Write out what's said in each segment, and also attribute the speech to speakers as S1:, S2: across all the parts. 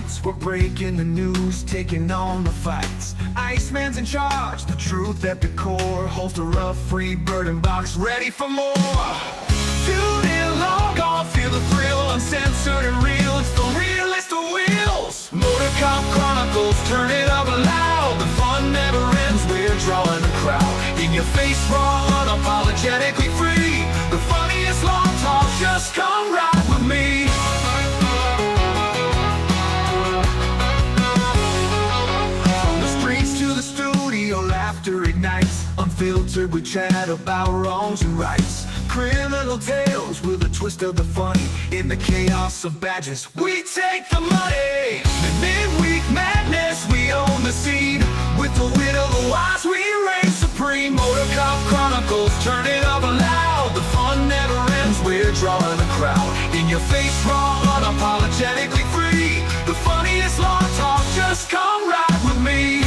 S1: streets, we're breaking the news, taking on the fights. Iceman's in charge, the truth at the core. Holster up, free bird and box, ready for more. Tune in, log on, feel the thrill, uncensored and real. It's the realest of wheels. Motor Cop Chronicles, turn it up loud. The fun never ends, we're drawing a crowd. In your face, raw, unapologetically free. The funniest long talk, just come ride with me. From the streets to the studio, laughter ignites. Unfiltered, we chat about wrongs and rights. Criminal tales with a twist of the funny. In the chaos of badges, we take the money. The midweek madness, we own the scene. With the wit of the wise, we reign supreme. Motor Cop Chronicles, turn it up loud. The fun never ends, we're drawing a crowd. In your face, raw, unapologetically free. The funniest long talk, just come ride with me.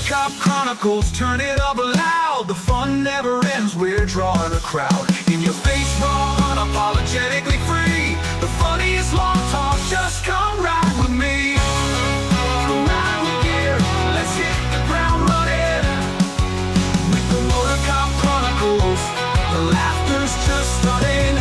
S1: Cop Chronicles, turn it up loud. The fun never ends, we're drawing a crowd. In your face, raw, unapologetically free. The funniest long talk, just come ride with me. Come ride with gear, let's hit the ground running. With the Motor Cop Chronicles, the laughter's just starting.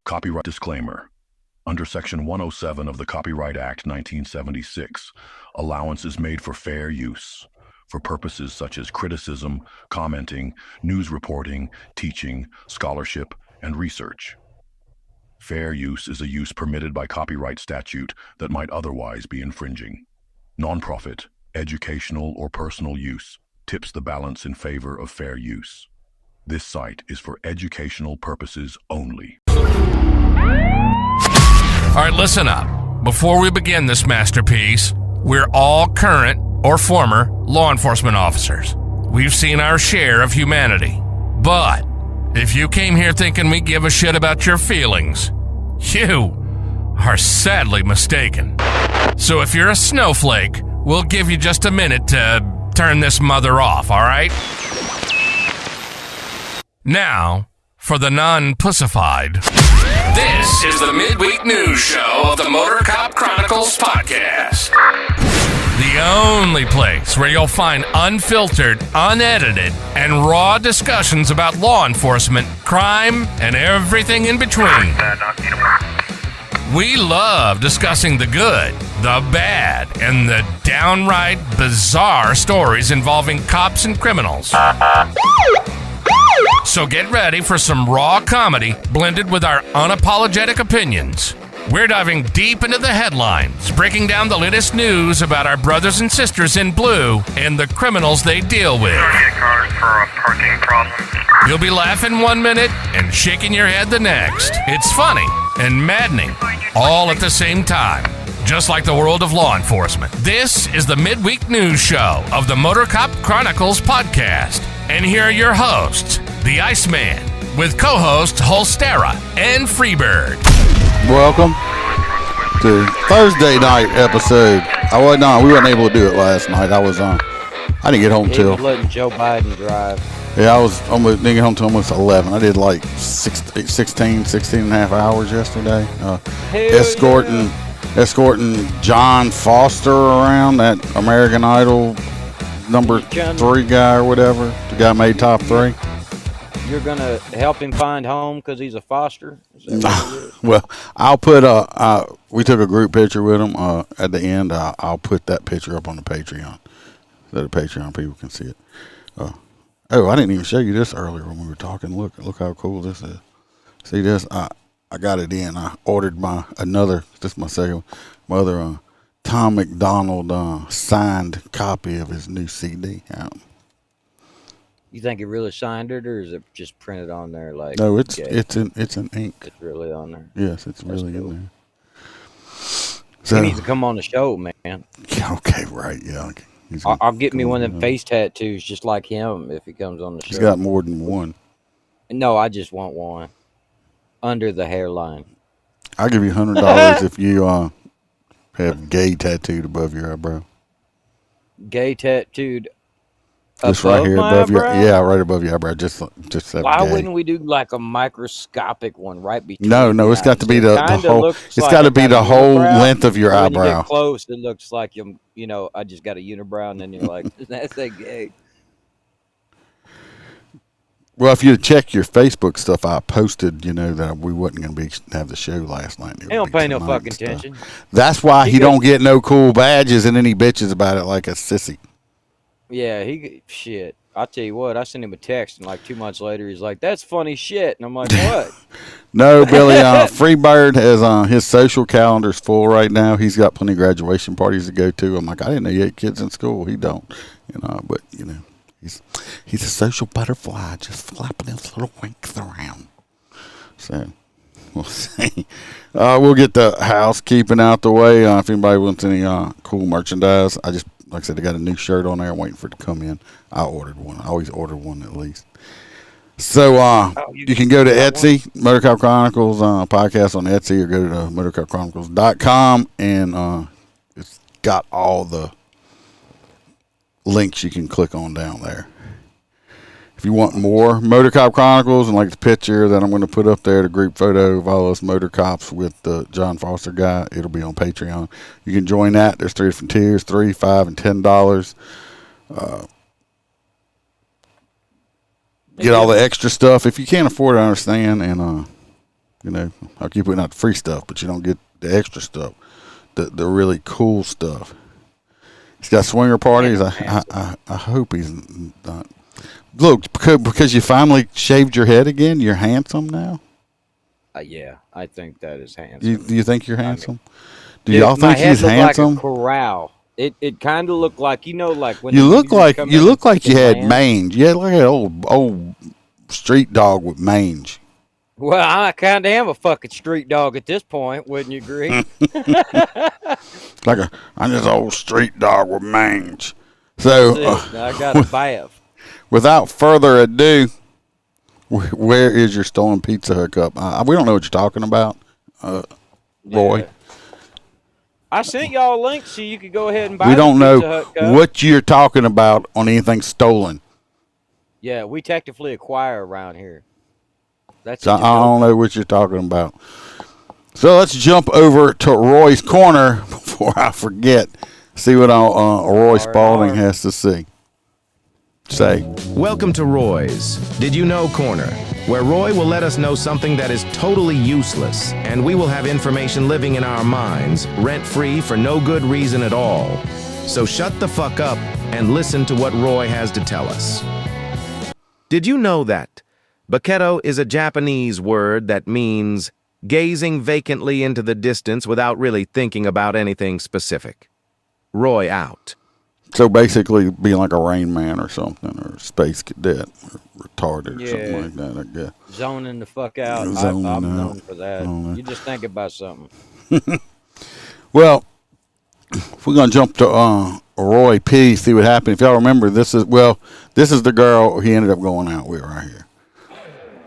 S2: Copyright disclaimer. Under Section 107 of the Copyright Act 1976, allowance is made for fair use, for purposes such as criticism, commenting, news reporting, teaching, scholarship, and research. Fair use is a use permitted by copyright statute that might otherwise be infringing. Nonprofit, educational, or personal use tips the balance in favor of fair use. This site is for educational purposes only.
S3: All right, listen up. Before we begin this masterpiece, we're all current or former law enforcement officers. We've seen our share of humanity. But if you came here thinking we give a shit about your feelings, you are sadly mistaken. So if you're a snowflake, we'll give you just a minute to turn this mother off, all right? Now, for the non-pussified. This is the midweek news show of the Motor Cop Chronicles podcast. The only place where you'll find unfiltered, unedited, and raw discussions about law enforcement, crime, and everything in between. We love discussing the good, the bad, and the downright bizarre stories involving cops and criminals. So get ready for some raw comedy blended with our unapologetic opinions. We're diving deep into the headlines, breaking down the latest news about our brothers and sisters in blue and the criminals they deal with.
S4: Cars for a parking problem.
S3: You'll be laughing 1 minute and shaking your head the next. It's funny and maddening all at the same time, just like the world of law enforcement. This is the midweek news show of the Motor Cop Chronicles podcast. And here are your hosts, the Iceman, with co-hosts Holstera and Freebird.
S5: Welcome to Thursday night episode. We wasn't able to do it last night. I didn't get home
S6: He
S5: till.
S6: was letting Joe Biden drive.
S5: Yeah, I was almost didn't get home till almost 11. I did like 16 and a half hours yesterday. Escorting John Foster around, that American Idol number 3 guy or whatever. The guy made top 3.
S6: You're gonna help him find home because he's a foster?
S5: Well, I'll put we took a group picture with him at the end. I'll put that picture up on the Patreon so the Patreon people can see it. Oh, I didn't even show you this earlier when we were talking. Look how cool this is. See this? I got it in. I ordered this is my second one. My other Tom McDonald signed copy of his new CD album.
S6: You think he really signed it, or is it just printed on there? Like
S5: no, it's in ink.
S6: It's really on there.
S5: Yes, it's really
S6: cool.
S5: in there. So,
S6: he needs to come on the show, man.
S5: Okay, right, yeah.
S6: I'll get me one of them face tattoos just like him if he comes on the show.
S5: He's got more than one.
S6: No, I just want one under the hairline.
S5: I'll give you $100 if you have gay tattooed above your eyebrow.
S6: Gay tattooed.
S5: Just right here above your, right above your eyebrow. Just
S6: why
S5: gay.
S6: wouldn't we do like a microscopic one right between?
S5: No, it's got to be the whole. It's got to be the whole length of your eyebrow.
S6: When you get close, it looks like I just got a unibrow, and then you're like, that's gay.
S5: Well, if you check your Facebook stuff, I posted, that we wasn't going to have the show last night.
S6: He don't pay no fucking attention.
S5: That's why he don't get no cool badges, and then he bitches about it like a sissy.
S6: Yeah, shit. I'll tell you what, I sent him a text, and like 2 months later, he's like, that's funny shit. And I'm like, what?
S5: No, Billy, Freebird has his social calendar's full right now. He's got plenty of graduation parties to go to. I'm like, I didn't know you had kids in school. He don't, but, he's a social butterfly, just flapping his little wings around. So, we'll see. We'll get the housekeeping out the way. If anybody wants any cool merchandise, like I said, I got a new shirt on there. I'm waiting for it to come in. I ordered one. I always order one at least. So you can go to Etsy, Motorcop Chronicles podcast on Etsy, or go to motorcopchronicles.com, and it's got all the links you can click on down there. If you want more Motorcop Chronicles and like the picture that I'm going to put up there, the group photo of all us motor cops with the John Foster guy, it'll be on Patreon. You can join that. There's 3 different tiers, $3, $5, and $10. Get all the extra stuff. If you can't afford it, I understand. And, I'll keep putting out the free stuff, but you don't get the extra stuff, the really cool stuff. He's got swinger parties. I hope he's not. Look, because you finally shaved your head again, you're handsome now?
S6: Yeah, I think that is handsome.
S5: Do you think you're handsome? Do y'all think he's handsome?
S6: Like a corral. It kind of looked like, like when
S5: you look like you had mange. You had like an old street dog with mange.
S6: Well, I kind of am a fucking street dog at this point. Wouldn't you agree?
S5: I'm just old street dog with mange. So
S6: I got a bath.
S5: Without further ado, where is your stolen pizza hookup? We don't know what you're talking about, Roy.
S6: Yeah. I sent y'all a link so you could go ahead and buy.
S5: We don't know what you're talking about on anything stolen.
S6: Yeah, we technically acquire around here.
S5: So I don't know what you're talking about. So let's jump over to Roy's corner before I forget. See what Roy Spalding has to say.
S7: Welcome to Roy's Did You Know Corner, where Roy will let us know something that is totally useless, and we will have information living in our minds, rent-free for no good reason at all. So shut the fuck up and listen to what Roy has to tell us. Did you know that Baketo is a Japanese word that means gazing vacantly into the distance without really thinking about anything specific? Roy out.
S5: So basically being like a Rain Man or something, or Space Cadet, or retarded, or something like that, I guess.
S6: Zoning the fuck out. I'm known for that. You just think about something.
S5: Well, if we're going to jump to Roy P., see what happened. If y'all remember, this is the girl he ended up going out with right here.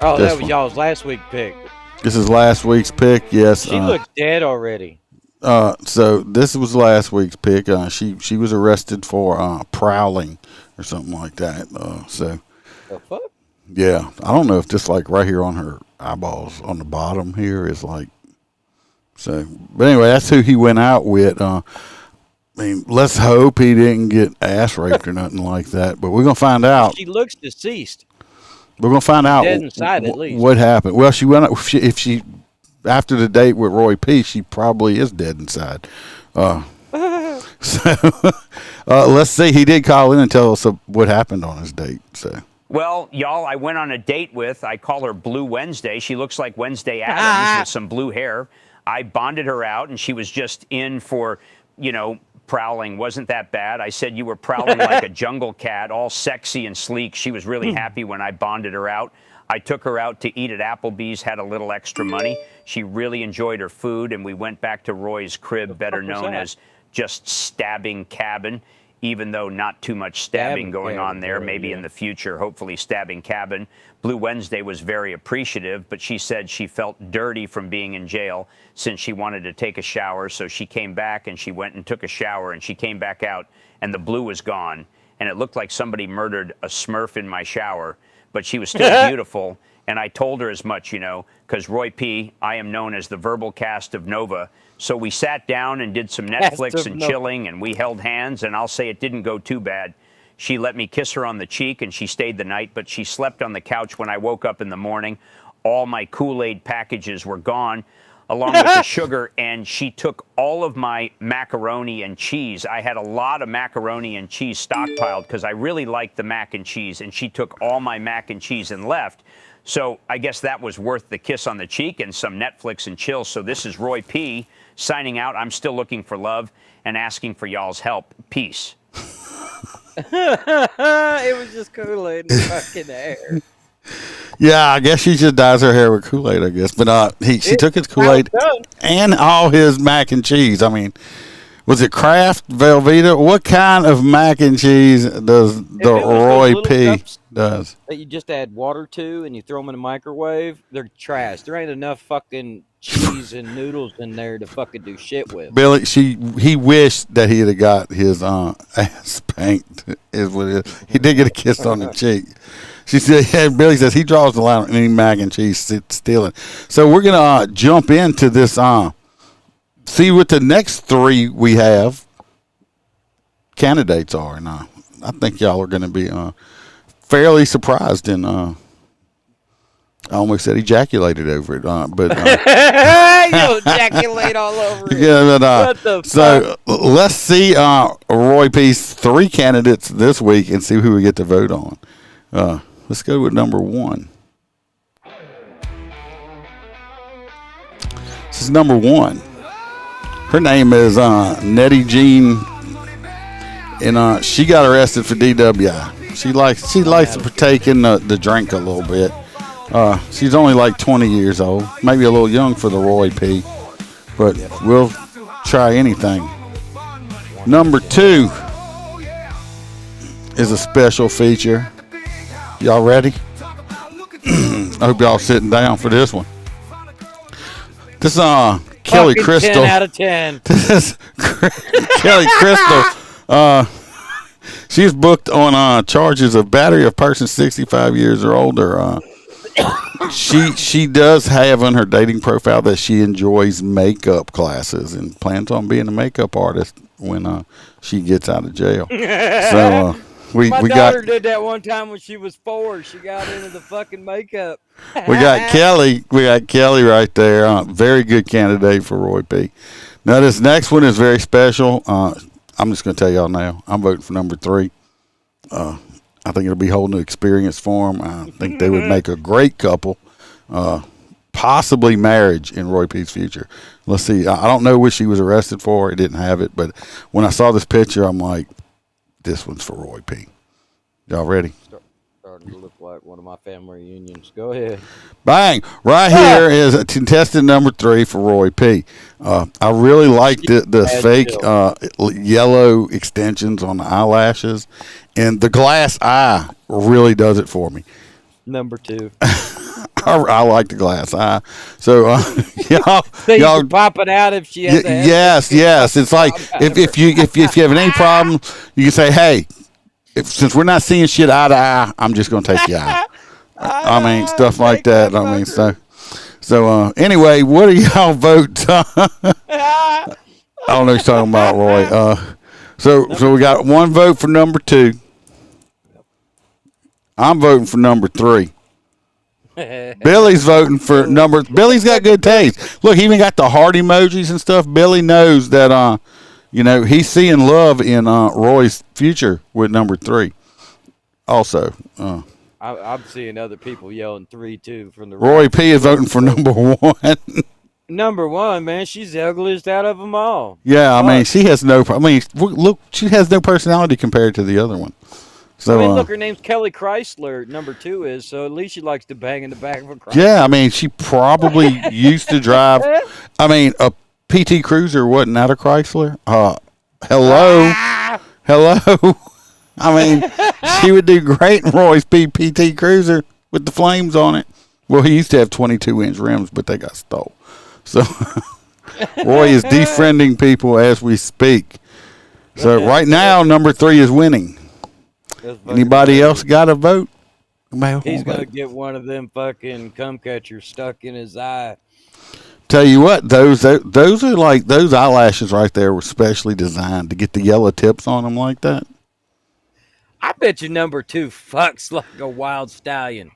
S6: Oh, that was y'all's last week pick.
S5: This is last week's pick, yes.
S6: She looks dead already.
S5: So this was last week's pick. She was arrested for prowling or something like that. So
S6: The fuck?
S5: Yeah, I don't know if just like right here on her eyeballs on the bottom here is like so. But anyway, that's who he went out with. I mean, let's hope he didn't get ass raped or nothing like that. But we're gonna find out.
S6: She looks deceased.
S5: We're gonna find out
S6: Dead inside, at least.
S5: what happened. Well, she went if she after the date with Roy P. She probably is dead inside. So let's see. He did call in and tell us what happened on his date. So.
S8: Well, y'all, I went on a date with, I call her Blue Wednesday. She looks like Wednesday Addams with some blue hair. I bonded her out, and she was just in for, prowling. Wasn't that bad? I said you were prowling like a jungle cat, all sexy and sleek. She was really happy when I bonded her out. I took her out to eat at Applebee's, had a little extra money. She really enjoyed her food, and we went back to Roy's crib, better known as just Stabbing Cabin. Even though not too much stabbing going on there, maybe in the future, hopefully Stabbing Cabin. Blue Wednesday was very appreciative, but she said she felt dirty from being in jail since she wanted to take a shower. So she came back and she went and took a shower and she came back out and the blue was gone. And it looked like somebody murdered a Smurf in my shower, but she was still beautiful. And I told her as much, because Roy P., I am known as the verbal cast of Nova. So we sat down and did some Netflix and chilling, and we held hands, and I'll say it didn't go too bad. She let me kiss her on the cheek, and she stayed the night, but she slept on the couch when I woke up in the morning. All my Kool-Aid packages were gone, along with the sugar, and she took all of my macaroni and cheese. I had a lot of macaroni and cheese stockpiled because I really liked the mac and cheese, and she took all my mac and cheese and left. So I guess that was worth the kiss on the cheek and some Netflix and chill. So this is Roy P. signing out. I'm still looking for love and asking for y'all's help. Peace.
S6: It was just Kool-Aid and fucking hair.
S5: Yeah, I guess she just dyes her hair with Kool-Aid, I guess. But she took his Kool-Aid and all his mac and cheese. I mean, was it Kraft, Velveeta? What kind of mac and cheese does the Roy P. does?
S6: That you just add water to and you throw them in the microwave, they're trash. There ain't enough fucking cheese and noodles in there to fucking do shit with.
S5: Billy, he wished that he had got his ass spanked. Is what it is. He did get a kiss on the cheek. She said, yeah, Billy says he draws the line on any mac and cheese stealing. So we're gonna jump into this. See what the next three we have candidates are, and I think y'all are going to be fairly surprised. And I almost said ejaculated over it, but
S6: you'll ejaculate all over it.
S5: Yeah, but,
S6: what the
S5: so let's see Roy P.'s three candidates this week and see who we get to vote on. Let's go with number one. This is number one. Her name is Nettie Jean, and she got arrested for DWI. She likes to partake in the drink a little bit. She's only like 20 years old, maybe a little young for the Roy P. But we'll try anything. Number two is a special feature. Y'all ready? I hope y'all sitting down for this one. This Kelly
S6: fucking
S5: Crystal.
S6: 10 out of 10.
S5: This is Kelly Crystal. She's booked on charges of battery of person 65 years or older. She does have on her dating profile that she enjoys makeup classes and plans on being a makeup artist when she gets out of jail. So
S6: My
S5: we
S6: daughter
S5: got
S6: did that one time when she was 4. She got into the fucking makeup.
S5: we got Kelly. We got Kelly right there. Very good candidate for Roy P. Now this next one is very special. I'm just going to tell y'all now. I'm voting for number 3. I think it'll be a whole new experience for them. I think they would make a great couple. Possibly marriage in Roy P.'s future. Let's see. I don't know what she was arrested for. I didn't have it, but when I saw this picture, I'm like, this one's for Roy P. Y'all ready?
S6: Starting to look like one of my family reunions. Go ahead.
S5: Bang! Right here is contestant number 3 for Roy P. I really like the fake yellow extensions on the eyelashes, and the glass eye really does it for me.
S6: Number 2.
S5: I like the glass eye. So y'all
S6: popping out if she has.
S5: Yes. It's like if you have any problem, you can say, hey. since we're not seeing shit eye to eye, I'm just gonna take you out. I mean, stuff like that. I mean, so anyway, what do y'all vote? I don't know what you're talking about, Roy. So we got one vote for number 2. I'm voting for number 3. Billy's voting for number. Billy's got good taste. Look, he even got the heart emojis and stuff. Billy knows that, he's seeing love in Roy's future with number 3. Also,
S6: I'm seeing other people yelling 3 too from the
S5: Roy P is voting for number 1.
S6: Number 1, man. She's the ugliest out of them all.
S5: Yeah, I mean, she has no. I mean, look, she has no personality compared to the other one. So,
S6: I mean, look, her name's Kelly Chrysler. Number 2 is, so at least she likes to bang in the back of a Chrysler.
S5: Yeah, I mean, she probably used to drive. I mean, a PT Cruiser wasn't that a Chrysler? Hello. I mean, she would do great in Roy's PT Cruiser with the flames on it. Well, he used to have 22-inch rims, but they got stole. So Roy is defriending people as we speak. So right now, number 3 is winning. Anybody else got a vote?
S6: He's going to get one of them fucking cum catchers stuck in his eye.
S5: Tell you what, those are like, those eyelashes right there were specially designed to get the yellow tips on them like that.
S6: I bet you number 2 fucks like a wild stallion.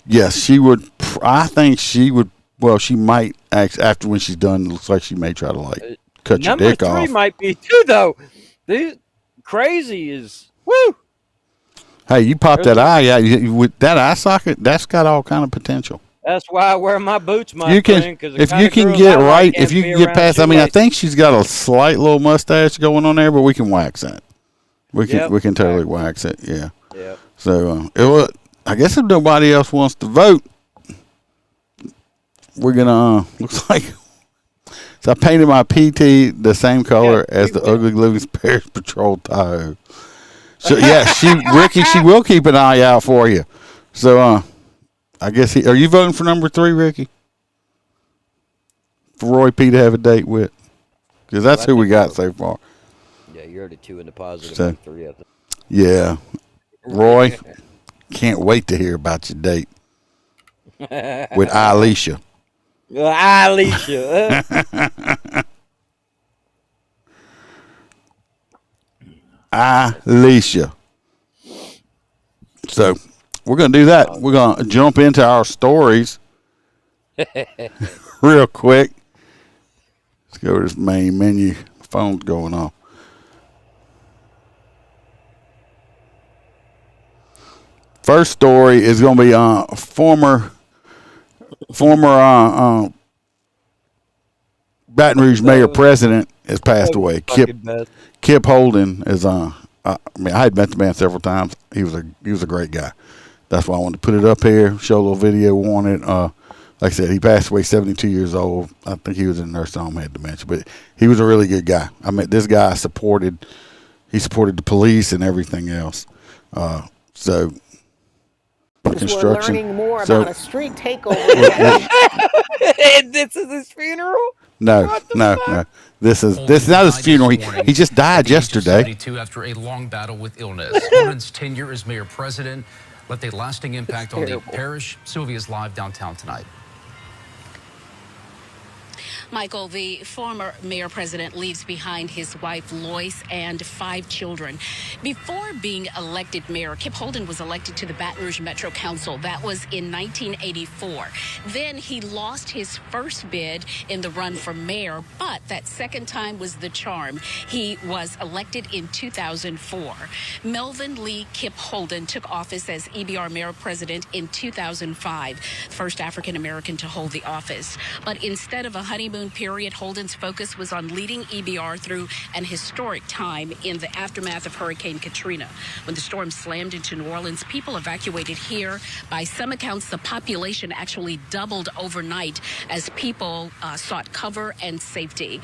S5: Yes, she would. I think she would. Well, she might after when she's done. It looks like she may try to like cut your dick off.
S6: Number 3 might be too, though. This crazy is woo.
S5: Hey, you pop that eye out with that eye socket. That's got all kind of potential.
S6: That's why I wear my boots, my
S5: you can,
S6: friend.
S5: if you can get right, if you can get past. I mean, I think she's got a slight little mustache going on there, but we can wax that. We can totally wax it. Yeah.
S6: Yeah.
S5: So I guess if nobody else wants to vote, we're gonna looks like. So I painted my PT the same color as the Ugly Louie's Parish Patrol Tahoe. So yeah, Ricky, she will keep an eye out for you. So I guess are you voting for number 3, Ricky? For Roy P to have a date with, because that's who we got so far.
S6: Yeah, you're the 2 in the positive,
S5: So,
S6: 3 of them.
S5: Yeah, Roy, can't wait to hear about your date with Alicia.
S6: Alicia.
S5: Alicia. So we're going to do that. We're going to jump into our stories real quick. Let's go to this main menu. Phone's going off. First story is going to be former Baton Rouge mayor president has passed away. Kip Holden is I had met the man several times. He was a great guy. That's why I wanted to put it up here, show a little video on it. Like I said, he passed away 72 years old. I think he was in a nursing home, had dementia, but he was a really good guy. I mean, this guy supported the police and everything else. So construction.
S9: We're learning more about a street takeover.
S6: And this is his funeral?
S5: No. This is not his funeral. He just died yesterday.
S10: 72 after a long battle with illness. Holden's tenure as mayor president left a lasting impact on the parish. Sylvia's live downtown tonight.
S11: Michael, the former mayor-president leaves behind his wife, Lois, and 5 children. Before being elected mayor, Kip Holden was elected to the Baton Rouge Metro Council. That was in 1984. Then he lost his first bid in the run for mayor, but that second time was the charm. He was elected in 2004. Melvin Lee Kip Holden took office as EBR mayor-president in 2005, first African-American to hold the office. But instead of a honeymoon period, Holden's focus was on leading EBR through an historic time in the aftermath of Hurricane Katrina. When the storm slammed into New Orleans, people evacuated here. By some accounts, the population actually doubled overnight as people sought cover and safety.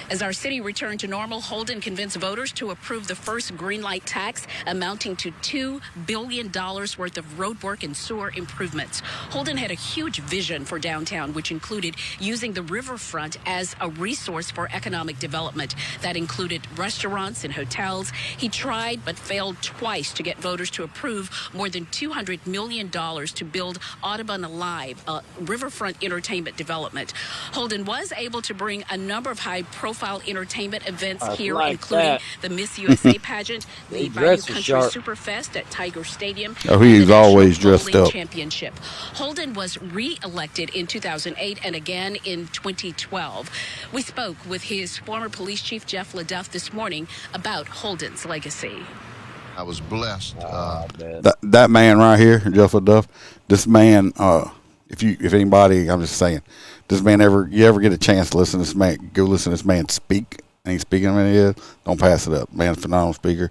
S11: As our city returned to normal, Holden convinced voters to approve the first green light tax amounting to $2 billion worth of road work and sewer improvements. Holden had a huge vision for downtown, which included using the riverfront restaurant as a resource for economic development. That included restaurants and hotels. He tried but failed twice to get voters to approve more than $200 million to build Audubon Alive, a riverfront entertainment development. Holden was able to bring a number of high-profile entertainment events here, including the Miss USA pageant, the Bayou Country Superfest at Tiger Stadium,
S5: oh, he's always dressed up.
S11: Championship. Holden was re-elected in 2008 and again in 2012. We spoke with his former police chief, Jeff LaDuff, this morning about Holden's legacy.
S12: I was blessed.
S5: That man right here, Jeff LaDuff, this man, if anybody, I'm just saying, this man you ever get a chance to listen to this man, go listen to this man speak, and he's speaking when he is, don't pass it up. Man's a phenomenal speaker.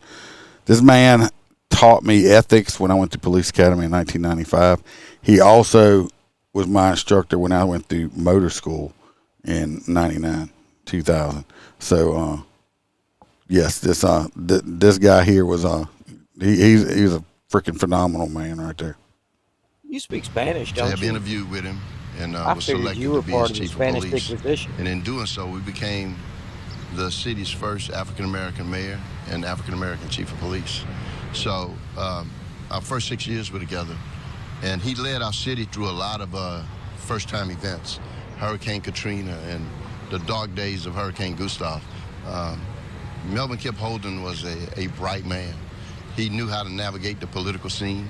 S5: This man taught me ethics when I went to police academy in 1995. He also was my instructor when I went through motor school in 99, 2000. So, yes, this guy here was he's a freaking phenomenal man right there.
S6: You speak Spanish, don't
S12: you? I have
S6: you?
S12: interviewed with him and
S6: I
S12: was
S6: figured
S12: selected
S6: you were
S12: to be
S6: part
S12: his
S6: of the
S12: chief of
S6: Spanish
S12: police.
S6: Inquisition.
S12: And in doing so, we became the city's first African-American mayor and African-American chief of police. So our first 6 years were together, and he led our city through a lot of first-time events, Hurricane Katrina and the dark days of Hurricane Gustav. Melvin Kip Holden was a bright man. He knew how to navigate the political scene.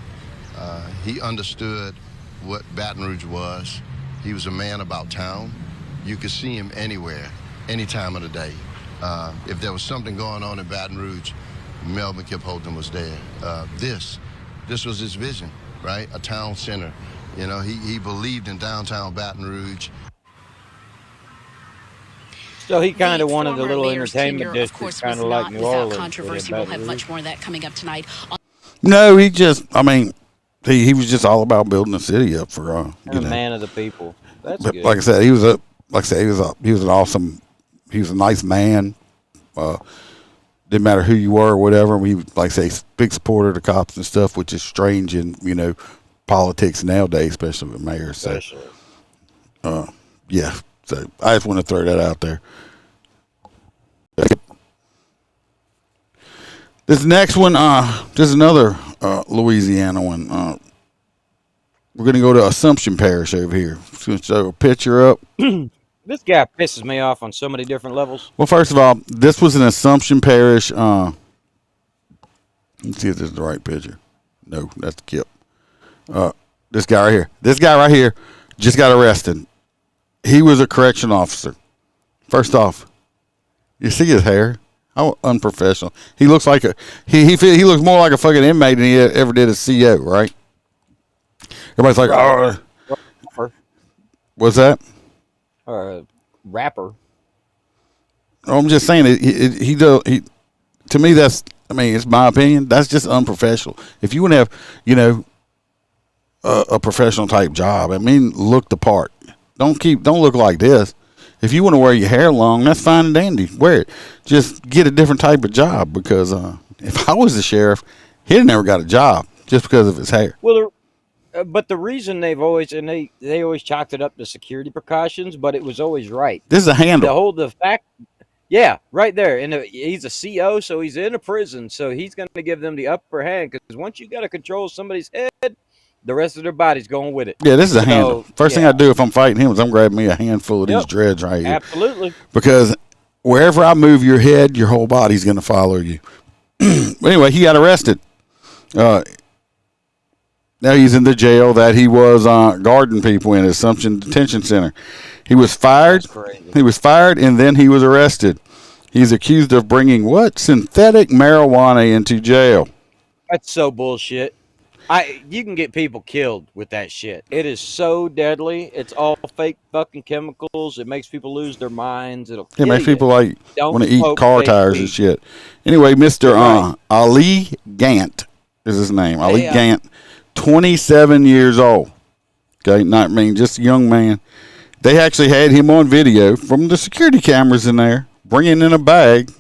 S12: He understood what Baton Rouge was. He was a man about town. You could see him anywhere, any time of the day. If there was something going on in Baton Rouge, Melvin Kip Holden was there. This was his vision, right? A town center. You know, he believed in downtown Baton Rouge.
S6: So he kind of wanted the little
S11: mayor's
S6: entertainment
S11: tenure, of
S6: district,
S11: course,
S6: kind
S11: was
S6: of like
S11: not
S6: New
S11: without
S6: Orleans.
S11: controversy. We'll have much more of that coming up tonight.
S5: No, he was just all about building the city up for
S6: A man of the people. That's
S5: but
S6: good.
S5: like I said, he was an awesome, he was a nice man. Didn't matter who you were or whatever. He was, like I say, big supporter of the cops and stuff, which is strange in, politics nowadays, especially with mayors. So, yeah. So I just want to throw that out there. This next one, this is another Louisiana one. We're going to go to Assumption Parish over here. Just going to show a picture up.
S6: This guy pisses me off on so many different levels.
S5: Well, first of all, this was in Assumption Parish. Let's see if this is the right picture. No, that's Kip. This guy right here just got arrested. He was a correction officer. First off, you see his hair? How unprofessional. He looks like he looks more like a fucking inmate than he ever did as CO, right? Everybody's like, oh, what's that?
S6: Rapper.
S5: I'm just saying, he to me, it's my opinion. That's just unprofessional. If you want to have, a professional type job, look the part. Don't look like this. If you want to wear your hair long, that's fine and dandy. Wear it. Just get a different type of job, because if I was the sheriff, he'd never got a job just because of his hair.
S6: Well, but the reason they've always, and they always chalked it up to security precautions, but it was always right.
S5: This is a handle.
S6: The fact, yeah, right there. And he's a CO, so he's in a prison, so he's going to give them the upper hand, because once you got to control somebody's head, the rest of their body's going with it.
S5: Yeah, this is a handle. First thing I do if I'm fighting him is I'm grabbing me a handful of these dreads right here.
S6: Absolutely.
S5: Because wherever I move your head, your whole body's going to follow you. Anyway, he got arrested. Now he's in the jail that he was guarding people in Assumption Detention Center. He was fired.
S6: That's crazy.
S5: He was fired, and then he was arrested. He's accused of bringing synthetic marijuana into jail.
S6: That's so bullshit. You can get people killed with that shit. It is so deadly. It's all fake fucking chemicals. It makes people lose their minds. It
S5: makes people want to eat car tires and shit. Anyway, Mr. Ali Gant is his name. Ali Gant, 27 years old. Okay, just a young man. They actually had him on video from the security cameras in there, bringing in a bag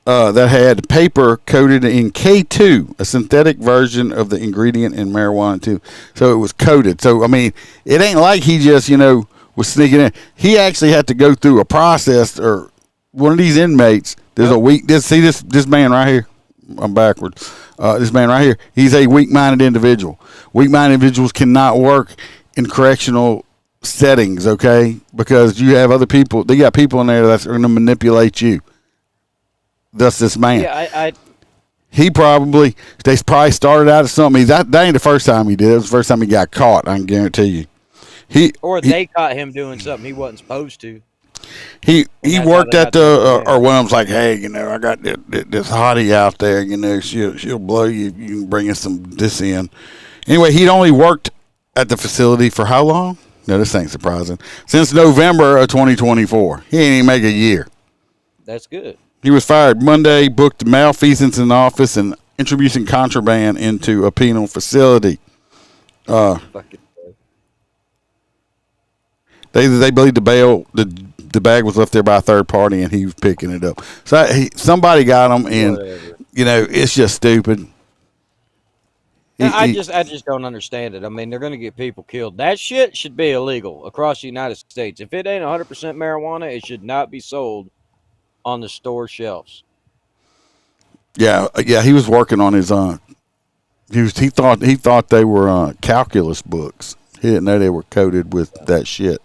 S5: that had paper coated in K2, a synthetic version of the ingredient in marijuana too. So it was coated. So it ain't like he just was sneaking in. He actually had to go through a process, or one of these inmates. There's a weak. This man right here. I'm backwards. This man right here. He's a weak-minded individual. Weak-minded individuals cannot work in correctional settings, okay? Because you have other people. They got people in there that's going to manipulate you. Thus, this man.
S6: Yeah,
S5: They probably started out as something. That ain't the first time he did. It was the first time he got caught. I can guarantee you.
S6: They caught him doing something he wasn't supposed to.
S5: He worked at or one of them's like, hey, I got this hottie out there. She'll blow you. You can bring this in. Anyway, he'd only worked at the facility for how long? No, this ain't surprising. Since November of 2024. He ain't even make a year.
S6: That's good.
S5: He was fired Monday, booked malfeasance in office and introducing contraband into a penal facility. They believe the bag was left there by a third party and he was picking it up. So somebody got him, and it's just stupid.
S6: I just don't understand it. I mean, they're going to get people killed. That shit should be illegal across the United States. If it ain't 100% marijuana, it should not be sold on the store shelves.
S5: Yeah, he was working on his he thought they were calculus books. He didn't know they were coated with that shit.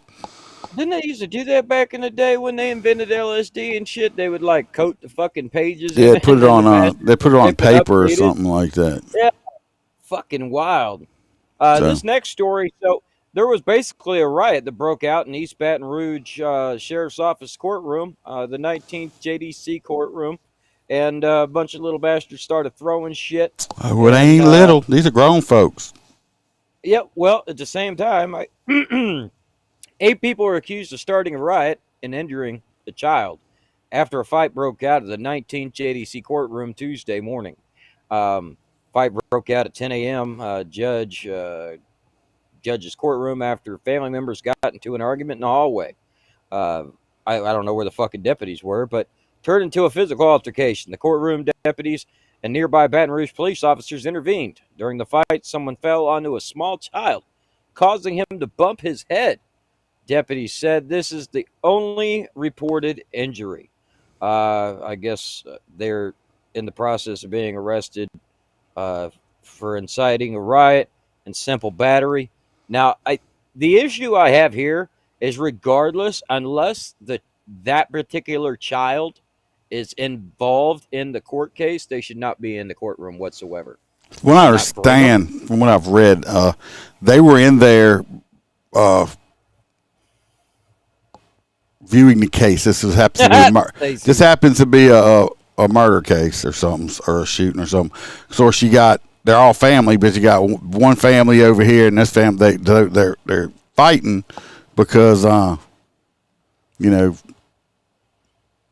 S6: Didn't they used to do that back in the day when they invented LSD and shit? They would like coat the fucking pages.
S5: Yeah, put it on paper or something like that.
S6: Yeah, fucking wild. This next story. So there was basically a riot that broke out in East Baton Rouge Sheriff's Office courtroom, the 19th JDC courtroom, and a bunch of little bastards started throwing shit.
S5: Oh, it ain't little. These are grown folks.
S6: Yeah, well, at the same time, 8 people were accused of starting a riot and injuring the child after a fight broke out at the 19th JDC courtroom Tuesday morning. Fight broke out at 10 a.m. Judge's courtroom after family members got into an argument in the hallway. I don't know where the fucking deputies were, but turned into a physical altercation. The courtroom deputies and nearby Baton Rouge police officers intervened. During the fight, someone fell onto a small child, causing him to bump his head. Deputies said this is the only reported injury. I guess they're in the process of being arrested for inciting a riot and simple battery. Now, the issue I have here is regardless, unless that particular child is involved in the court case, they should not be in the courtroom whatsoever.
S5: From what I understand, from what I've read, they were in there viewing the case. This happens to be a murder case or something, or a shooting or something. So they're all family, but you got one family over here, and this family they're fighting because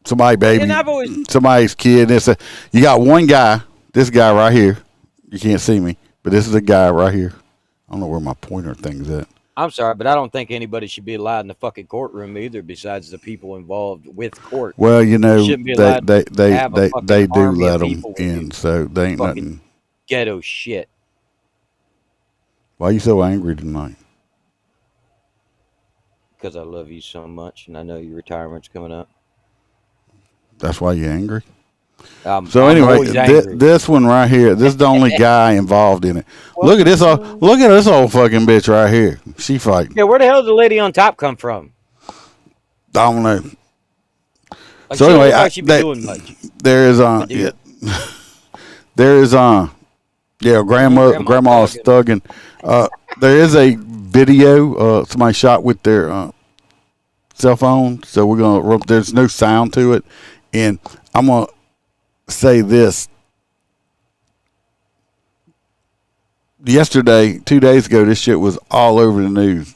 S5: somebody's kid. You got one guy, this guy right here. You can't see me, but this is a guy right here. I don't know where my pointer thing's at.
S6: I'm sorry, but I don't think anybody should be allowed in the fucking courtroom either, besides the people involved with court.
S5: Well, they do let them in, so they ain't nothing.
S6: Ghetto shit.
S5: Why are you so angry tonight?
S6: Because I love you so much, and I know your retirement's coming up.
S5: That's why you're angry? Anyway, this one right here, this is the only guy involved in it. Look at this old fucking bitch right here. She fighting.
S6: Yeah, where the hell did the lady on top come from?
S5: I don't know.
S6: Like, so anyway, doing much.
S5: Grandma's thugging. There is a video somebody shot with their cell phone, so there's no sound to it, and I'm gonna say this. Yesterday, 2 days ago, this shit was all over the news.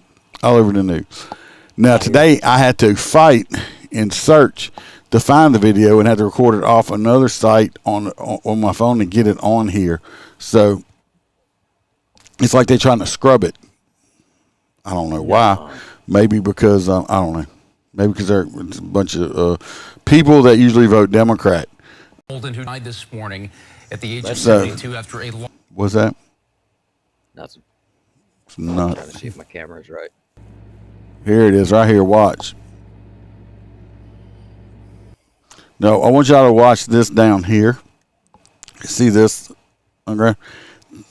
S5: Now today, I had to fight and search to find the video and had to record it off another site on my phone to get it on here. So it's like they're trying to scrub it. I don't know why. Maybe because I don't know. Maybe because they're a bunch of people that usually vote Democrat.
S10: Holden, who died this morning at the age of 72 after a long...
S5: What's that?
S6: Nothing.
S5: It's not.
S6: I'm trying to see if my camera is right.
S5: Here it is, right here. Watch. No, I want y'all to watch this down here. See this? Okay.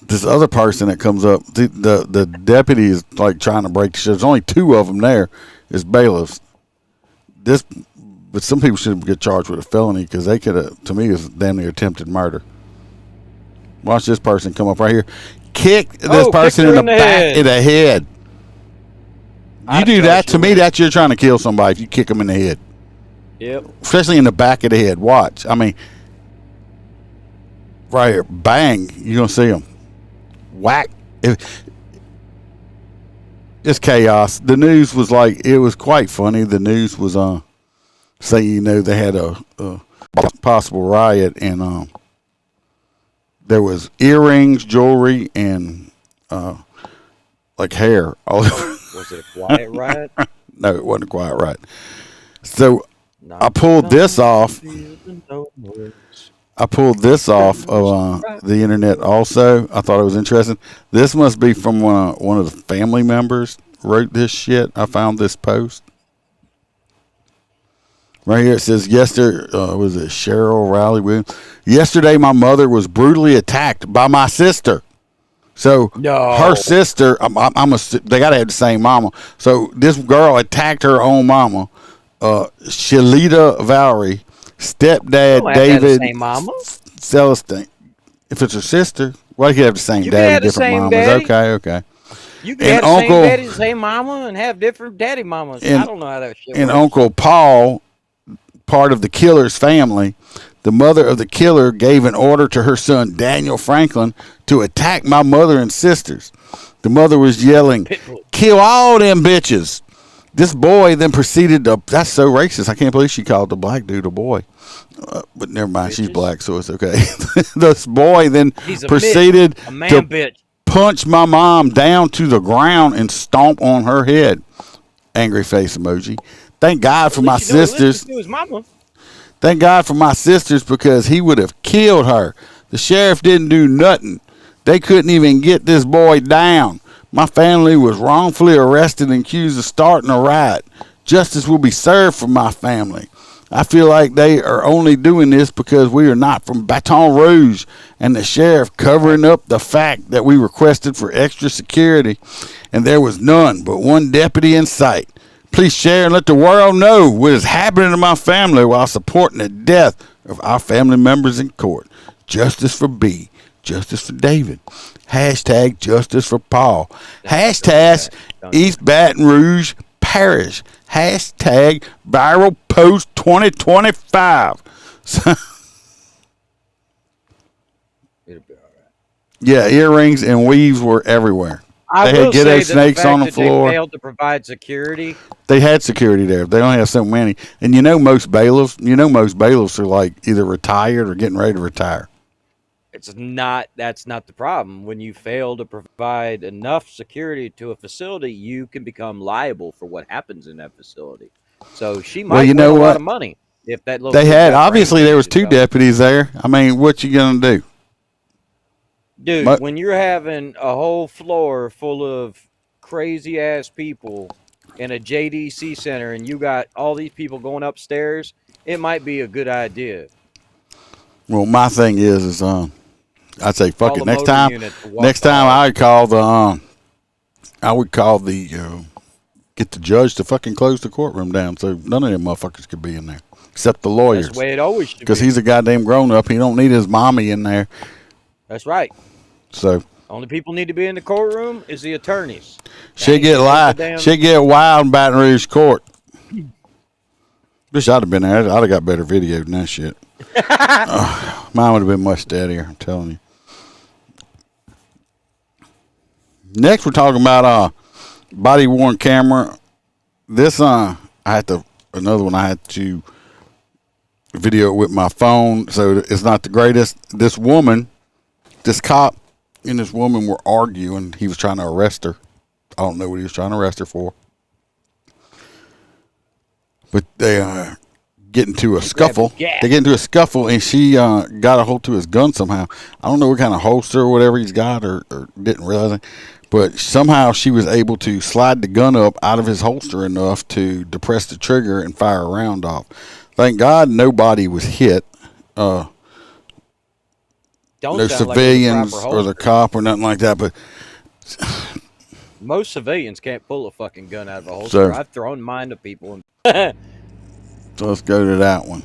S5: This other person that comes up, the deputy is like trying to break the shit. There's only 2 of them there. It's bailiffs. But some people shouldn't get charged with a felony because they could have, to me, is damn near attempted murder. Watch this person come up right here. Kick this person in the back of the head. You do that, to me, that's you're trying to kill somebody if you kick them in the head.
S6: Yep.
S5: Especially in the back of the head. Watch. I mean, right here. Bang. You're going to see them. Whack. It's chaos. The news was like, it was quite funny. The news was saying, they had a possible riot, and there was earrings, jewelry, and like hair all over.
S6: Was it a quiet riot?
S5: No, it wasn't a quiet riot. So I pulled this off. I pulled this off of the internet also. I thought it was interesting. This must be from one of the family members wrote this shit. I found this post. Right here it says, was it Cheryl Riley Williams? Yesterday my mother was brutally attacked by my sister. So her sister, they got to have the same mama. So this girl attacked her own mama, Shalita Valerie, stepdad David Celestine. If it's her sister, well, you could have the same daddy, different mamas. Daddy. Okay.
S6: You can have the same daddy, same mama, and have different daddy mamas. I don't know how that shit works.
S5: And Uncle Paul, part of the killer's family, the mother of the killer gave an order to her son, Daniel Franklin, to attack my mother and sisters. The mother was yelling, "Kill all them bitches." This boy then proceeded to, that's so racist. I can't believe she called the black dude a boy. But never mind, she's black, so it's okay. This boy then proceeded to punch my mom down to the ground and stomp on her head. Angry face emoji. Thank God for my sisters. Thank God for my sisters, because he would have killed her. The sheriff didn't do nothing. They couldn't even get this boy down. My family was wrongfully arrested and accused of starting a riot. Justice will be served for my family. I feel like they are only doing this because we are not from Baton Rouge, and the sheriff covering up the fact that we requested for extra security, and there was none but one deputy in sight. Please share and let the world know what is happening to my family while supporting the death of our family members in court. Justice for B. Justice for David. Hashtag justice for Paul. Hashtag East Baton Rouge Parish. Hashtag viral post 2025. Yeah, earrings and weaves were everywhere. They had ghetto snakes on the floor.
S6: They failed to provide security.
S5: They had security there. They only have so many. And most bailiffs are like either retired or getting ready to retire.
S6: That's not the problem. When you fail to provide enough security to a facility, you can become liable for what happens in that facility. So she might win a lot of money if that little.
S5: They had, obviously there was 2 deputies there. I mean, what you gonna do?
S6: Dude, when you're having a whole floor full of crazy ass people in a JDC center and you got all these people going upstairs, it might be a good idea.
S5: Well, my thing is I'd say fuck it. Next time I would call the get the judge to fucking close the courtroom down so none of them motherfuckers could be in there except the lawyers.
S6: That's the way it always should be.
S5: Because he's a goddamn grown up. He don't need his mommy in there.
S6: That's right.
S5: So
S6: only people need to be in the courtroom is the attorneys.
S5: She'd get wild in Baton Rouge court. Wish I'd have been there. I'd have got better video than that shit. Mine would have been much steadier, I'm telling you. Next, we're talking about body worn camera. This another one I had to video it with my phone, so it's not the greatest. This cop and this woman were arguing. He was trying to arrest her. I don't know what he was trying to arrest her for. But they get into a scuffle. They get into a scuffle, and she got a hold to his gun somehow. I don't know what kind of holster or whatever he's got, or didn't realize it. But somehow she was able to slide the gun up out of his holster enough to depress the trigger and fire a round off. Thank God nobody was hit. No civilians or the cop or nothing like that. But
S6: most civilians can't pull a fucking gun out of a holster. I've thrown mine to people. So
S5: let's go to that one.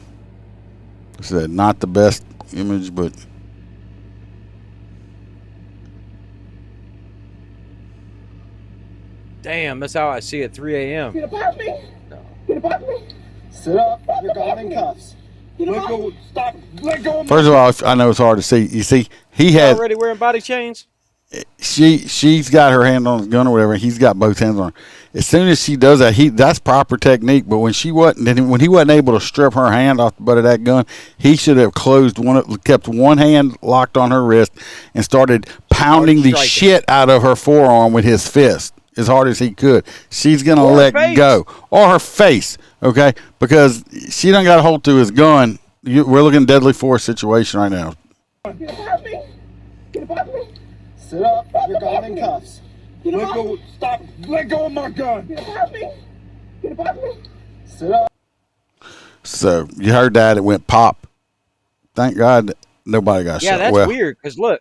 S5: I said not the best image, but
S6: damn, that's how I see it. 3 a.m.
S1: Get above me. No. Get above me. Sit up. You're gone in cuffs. Let go. Stop. Let go.
S5: First of all, I know it's hard to see. You see, he had
S6: already wearing body chains.
S5: She's got her hand on his gun or whatever. And he's got both hands on her. As soon as she does that, that's proper technique. But when he wasn't able to strip her hand off the butt of that gun, he should have kept one hand locked on her wrist and started pounding the shit out of her forearm with his fist as hard as he could. She's gonna let go, or her face, okay? Because she done got a hold to his gun. We're looking at deadly force situation right now.
S1: Get above me. Get above me. Sit up. You're gone in cuffs. Let go. Stop. Let go of my gun. Get above me. Get above me. Sit up.
S5: So you heard that? It went pop. Thank God nobody got shot.
S6: Yeah, that's weird. Because look,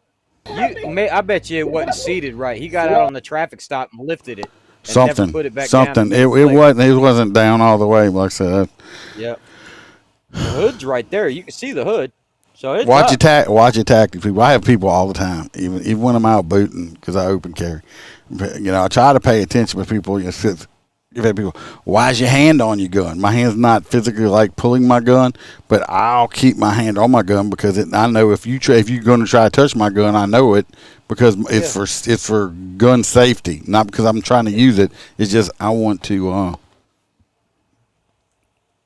S6: I bet you it wasn't seated right. He got out on the traffic stop and lifted it. And never put it back down.
S5: It wasn't down all the way. Like I said.
S6: Yep. The hood's right there. You can see the hood. So it's
S5: watch your tactics, people. I have people all the time, even when I'm out booting, because I open carry. I try to pay attention with people. You've had people, why's your hand on your gun? My hand's not physically like pulling my gun, but I'll keep my hand on my gun because I know if you're going to try to touch my gun, I know it because it's for gun safety, not because I'm trying to use it. It's just I want to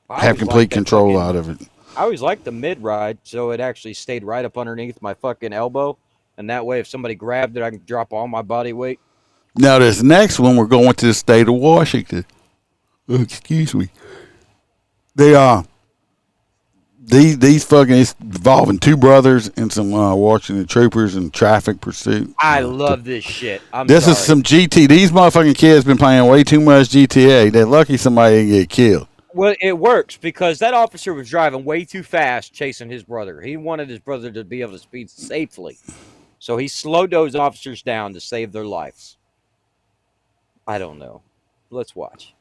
S5: have complete control out of it.
S6: I always liked the mid ride, so it actually stayed right up underneath my fucking elbow, and that way, if somebody grabbed it, I can drop all my body weight.
S5: Now, this next one, we're going to the state of Washington. Excuse me. They are these fucking it's involving two brothers and some Washington troopers and traffic pursuit.
S6: I love this shit.
S5: This is some GT. These motherfucking kids been playing way too much GTA. They're lucky somebody didn't get killed.
S6: Well, it works because that officer was driving way too fast chasing his brother. He wanted his brother to be able to speed safely. So he slowed those officers down to save their lives. I don't know. Let's watch.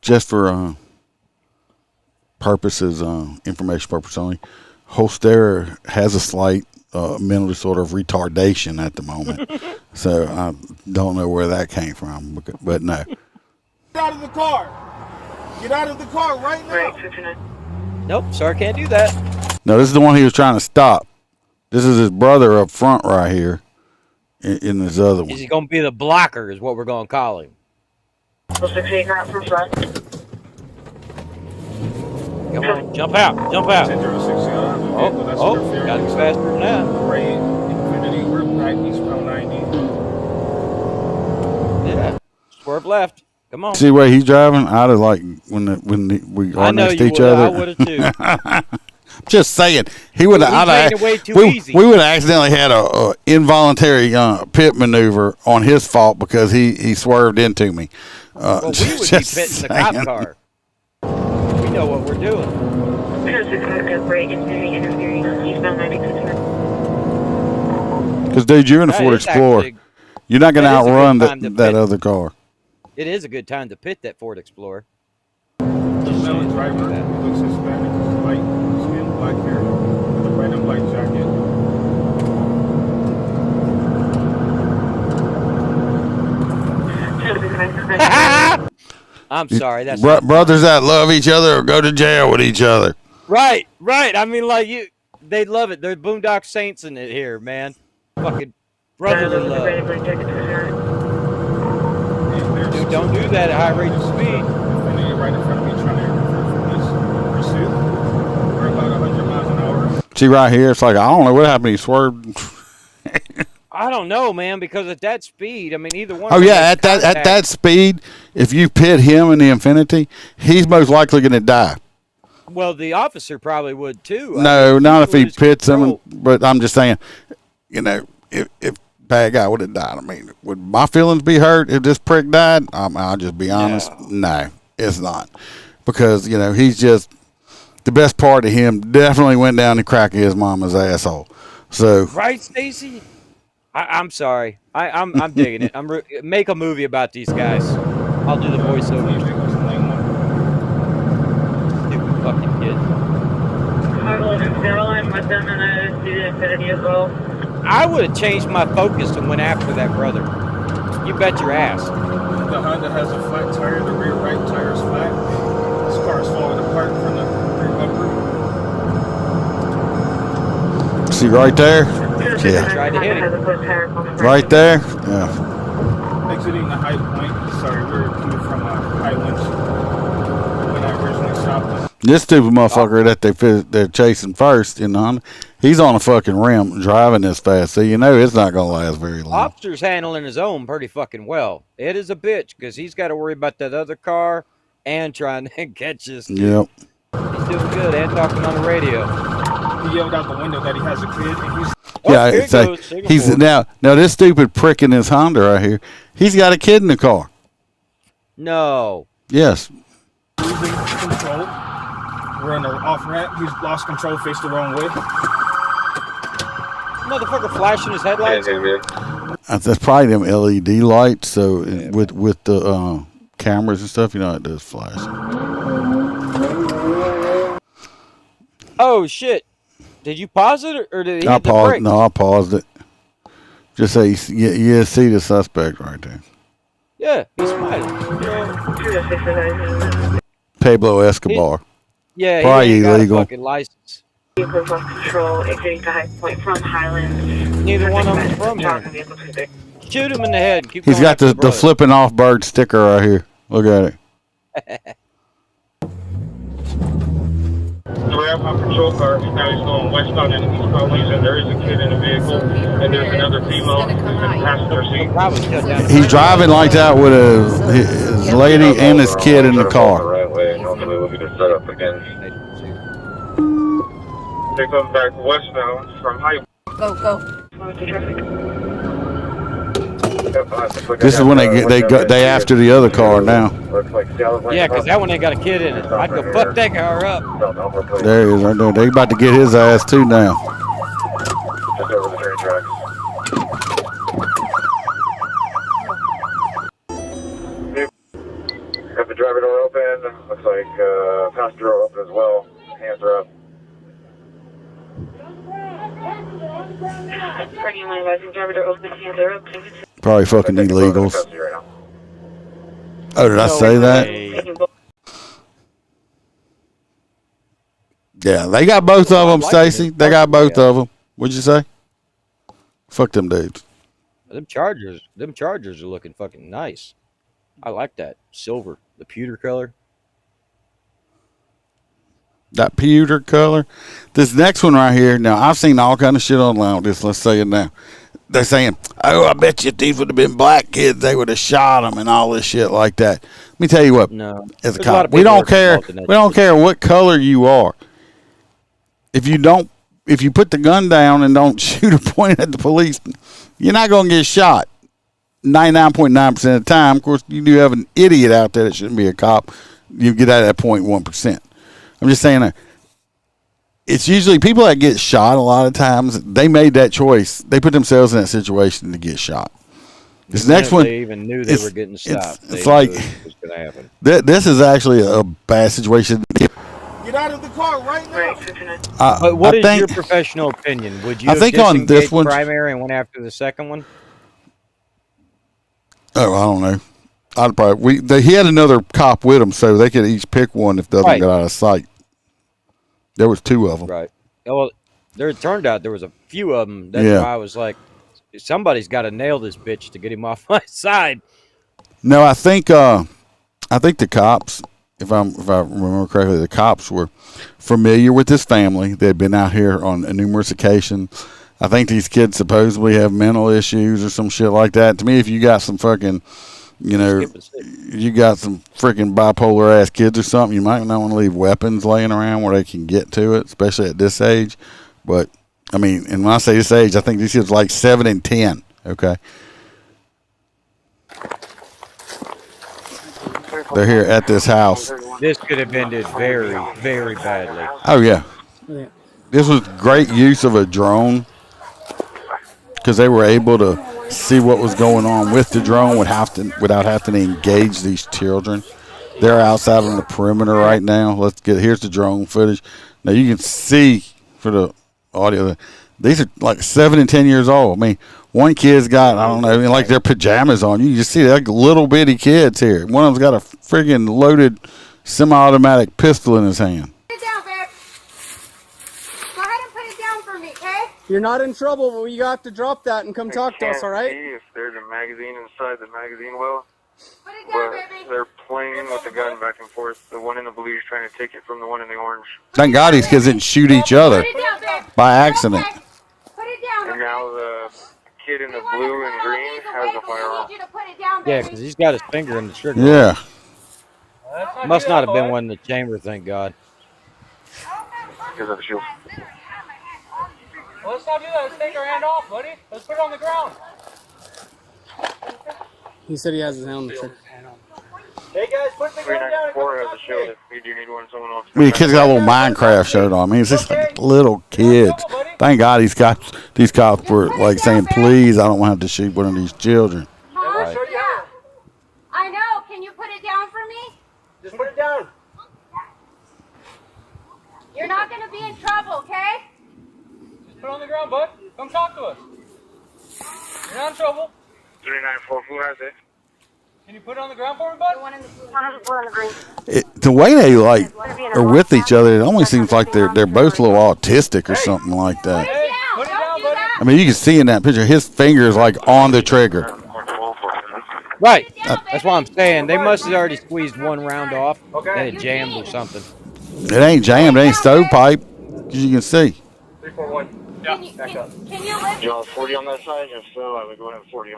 S5: Just for purposes, information purpose only, Holster has a slight mental disorder of retardation at the moment. So I don't know where that came from, but no.
S1: Get out of the car. Get out of the car right now.
S6: Nope, sir, can't do that.
S5: No, this is the one he was trying to stop. This is his brother up front right here in this other one.
S6: Is he going to be the blocker is what we're going to call him.
S13: 68 out from front.
S6: Come on, jump out. Oh, got to be faster than that.
S1: We're right east from 90.
S6: Yeah, swerve left. Come on.
S5: See where he's driving? I'd have like when we are next to each other.
S6: I would have too.
S5: Just saying, he would have. We would have accidentally had a involuntary pit maneuver on his fault because he swerved into me.
S6: Well, we would be pitting the cop car. We know what we're doing.
S5: Because dude, you're in a Ford Explorer. You're not going to outrun that other car.
S6: It is a good time to pit that Ford Explorer.
S1: The male driver looks Hispanic, light skin, black hair, with a red and white jacket.
S6: I'm sorry. That's
S5: brothers that love each other or go to jail with each other.
S6: Right. I mean, like they love it. They're Boondock Saints in it here, man. Fucking brotherly love. Dude, don't do that at high rate of speed.
S1: Right in front of me trying to pursue. We're about 100 miles an hour.
S5: See right here, it's like I don't know what happened. He swerved.
S6: I don't know, man, because at that speed, I mean, either one.
S5: Oh yeah, at that speed, if you pit him in the Infinity, he's most likely going to die.
S6: Well, the officer probably would too.
S5: No, not if he pits him. But I'm just saying, if bad guy would have died. I mean, would my feelings be hurt if this prick died? I'll just be honest. No, it's not. Because, you know, he's just, the best part of him definitely went down the crack of his mama's asshole. So.
S6: Right, Stacy? I'm sorry. I'm digging it. Make a movie about these guys. I'll do the voiceover. Stupid fucking kid.
S13: I'm with them and I see the Infinity as well.
S6: I would have changed my focus and went after that brother. You bet your ass.
S14: The Honda has a flat tire. The rear right tire is flat. This car is falling apart from the rear bumper.
S5: See right there? Yeah.
S6: Tried to hit him.
S5: Right there? Yeah.
S14: Exiting the High Point. Sorry, we're coming from Highlands when I originally stopped.
S5: This stupid motherfucker that they're chasing first, you know, he's on a fucking rim driving this fast, so you know it's not going to last very long.
S6: Officer's handling his own pretty fucking well. It is a bitch because he's got to worry about that other car and trying to catch this kid.
S5: Yep.
S6: He's doing good and talking on the radio.
S14: He yelled out the window that he has a kid, and he's...
S5: He's now this stupid prick in his Honda right here, he's got a kid in the car.
S6: No.
S5: Yes.
S14: Losing control. We're on the off ramp. He's lost control, faced the wrong way.
S6: Motherfucker flashing his headlights.
S5: That's probably them LED lights. So with the cameras and stuff, you know, it does flash.
S6: Oh shit! Did you pause it or did he
S5: I
S6: hit the
S5: paused.
S6: brakes?
S5: No, I paused it. Just say you see the suspect right there.
S6: Yeah, he's smiling.
S5: Pablo Escobar.
S6: Yeah,
S5: probably
S6: he ain't got
S5: illegal.
S6: a fucking license.
S13: Vehicles lost control, exiting the High Point from Highlands.
S6: Neither one of them from here. Shoot him in the head. And keep
S5: He's
S6: going
S5: got
S6: after
S5: the
S6: brother.
S5: flipping off bird sticker right here. Look at it.
S14: We have my patrol car. Now he's going westbound in East Collins, and there is a kid in the vehicle, and there's another female in the passenger seat.
S5: He's driving like that with his lady and his kid in the car.
S14: Normally we'll get set up again. They come back westbound from High.
S9: Go.
S5: This is when they after the other car now.
S6: Yeah, because that one ain't got a kid in it. I'd go fuck that car up.
S5: There he is right there. They about to get his ass too now.
S14: Just over the train tracks. Got the driver door open. Looks like passenger door open as well. Hands are up.
S5: Probably fucking illegals. Oh, did I say that? Yeah, they got both of them, Stacy. They got both of them. What'd you say? Fuck them dudes.
S6: Them Chargers are looking fucking nice. I like that silver, the pewter color.
S5: That pewter color. This next one right here. Now, I've seen all kind of shit online with this. Let's say it now. They're saying, oh, I bet you if these would have been black kids, they would have shot them and all this shit like that. Let me tell you what.
S6: No.
S5: As a cop, we don't care. We don't care what color you are. If you put the gun down and don't shoot or point at the police, you're not going to get shot. 99.9% of the time. Of course, you do have an idiot out there that shouldn't be a cop. You get out of that 0.1%. I'm just saying that it's usually people that get shot a lot of times, they made that choice. They put themselves in that situation to get shot. This next one,
S6: they even knew they were getting stopped.
S5: It's like, this is actually a bad situation.
S14: Get out of the car right now.
S6: But what is your professional opinion? Would you
S5: I think on this one,
S6: primary and went after the second one?
S5: Oh, I don't know. I'd probably he had another cop with him, so they could each pick one if the other one got out of sight. There was two of them.
S6: Right. Well, it turned out there was a few of them. That's why I was like, somebody's got to nail this bitch to get him off my side.
S5: No, I think the cops, if I remember correctly, the cops were familiar with this family. They had been out here on numerous occasions. I think these kids supposedly have mental issues or some shit like that. To me, if you got some fucking, you got some freaking bipolar ass kids or something, you might not want to leave weapons laying around where they can get to it, especially at this age. But I mean, and when I say this age, I think these kids are like 7 and 10. Okay. They're here at this house.
S6: This could have ended very, very badly.
S5: Oh, yeah. This was great use of a drone because they were able to see what was going on with the drone without having to engage these children. They're outside on the perimeter right now. Here's the drone footage. Now you can see for the audio, these are like 7 and 10 years old. I mean, one kid's got, I don't know, like their pajamas on. You can just see they're like little bitty kids here. One of them's got a friggin' loaded semi-automatic pistol in his hand.
S15: Put it down, babe. Go ahead and put it down for me, okay?
S16: You're not in trouble, but you have to drop that and come talk to us, all right?
S14: See if there's a magazine inside the magazine well.
S15: Put it down,
S14: But
S15: baby.
S14: they're playing with the gun back and forth. The one in the blue is trying to take it from the one in the orange.
S5: Thank God these kids didn't shoot each other
S15: Put it down, babe.
S5: by accident.
S15: Okay. Put it down,
S14: And
S15: okay?
S14: now the kid in the blue and green has a firearm.
S15: I need you to put it down,
S6: Yeah,
S15: baby.
S6: because he's got his finger in the trigger.
S5: Yeah.
S6: Must not have been one in the chamber, thank God.
S14: Because of the shield.
S16: Well, let's not do that. Let's take our hand off, buddy. Let's put it on the ground. He said he has his hand on the trigger. Hey, guys, put the gun down and
S14: 394
S16: come
S14: has
S16: talk
S14: a
S16: to
S14: shield
S16: me.
S14: if you do need one. Someone else.
S5: I mean, the kid's got a little Minecraft shirt on. I mean, it's just like little kids. Thank God these cops were like saying, please, I don't want to have to shoot one of these children.
S15: Huh? Yeah. I know. Can you put it down for me?
S16: Just put it down.
S15: You're not going to be in trouble, okay?
S16: Just put it on the ground, bud. Come talk to us. You're not in trouble.
S14: 394, who has it?
S16: Can you put it on the ground for me, bud?
S15: The one in the green.
S5: The way they like are with each other, it almost seems like they're both a little autistic or something like that.
S16: Hey, put it down, buddy.
S5: I mean, you can see in that picture, his finger is like on the trigger.
S6: Right. That's what I'm saying. They must have already squeezed one round off and it jammed or something.
S5: It ain't jammed, it ain't stovepipe, because you can see.
S16: 341. Yeah, back up.
S15: Can you lift?
S14: You want 40 on that side? If so, I would go ahead and 40.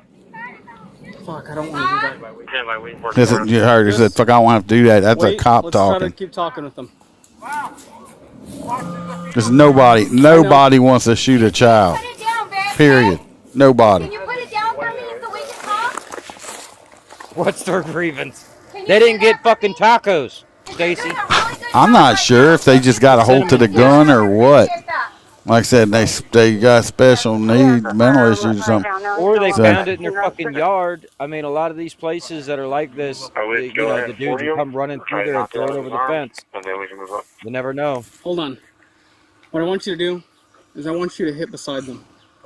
S16: Fuck, I don't want to do that.
S14: Yeah, by waiting for it.
S5: Listen, you heard her said, fuck, I don't want to have to do that. That's a cop
S16: let's try to
S5: talking.
S16: keep talking with them.
S5: There's nobody wants to shoot a child.
S15: Put it down, babe.
S5: Period. Nobody.
S15: Can you put it down for me so we can talk?
S6: What's their grievance?
S15: Can you
S6: They
S15: do
S6: didn't
S15: that
S6: get
S15: for
S6: fucking
S15: me?
S6: tacos,
S15: Can you
S6: Stacy.
S15: do a really good
S5: I'm
S15: job
S5: not
S15: right
S5: sure
S15: now?
S5: if they just got a hold to the gun or what.
S15: Appreciate that.
S5: Like I said, they got special needs, mental issues or something.
S6: Or they
S5: So-
S6: found it in their fucking yard. I mean, a lot of these places that are like this, the dudes will come running through there and throw it over the fence.
S14: And then we can move up.
S6: You never know.
S16: Hold on. What I want you to do is I want you to hit beside them.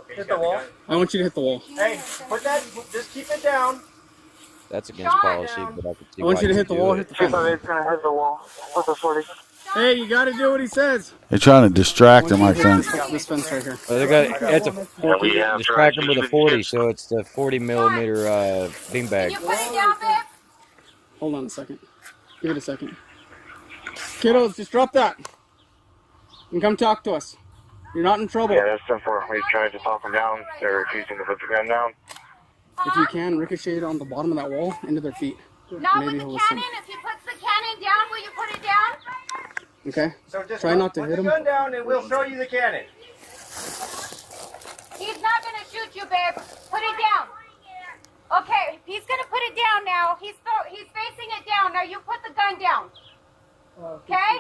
S14: Hit the wall.
S16: I want you to hit the wall.
S14: Hey, put that, just keep it down.
S6: That's against policy, but I could see
S16: I want
S6: why
S16: you to hit the
S6: do
S16: wall,
S6: it.
S16: hit the fence.
S14: It's gonna hit the wall. What's the 40?
S16: Hey, you got to do what he says.
S5: They're trying to distract him, I think.
S16: This fence right here.
S6: Well, it's a
S14: we have
S6: distract them with a 40, so it's the 40 millimeter beanbag.
S15: Can you put it down, babe?
S16: Hold on a second. Give it a second. Kiddos, just drop that. And come talk to us. You're not in trouble.
S14: Yeah, that's simple. We tried to talk them down. They're refusing to put the gun down.
S16: If you can, ricochet it on the bottom of that wall into their feet.
S15: Not
S16: Maybe
S15: with
S16: he'll
S15: the
S16: listen.
S15: cannon. If he puts the cannon down, will you put it down?
S16: Okay?
S14: So just
S16: Try not to hit
S14: put
S16: him.
S14: the gun down and we'll show you the cannon.
S15: He's not gonna shoot you, babe. Put it down. Okay, he's gonna put it down now. He's facing it down. Now you put the gun down. Okay?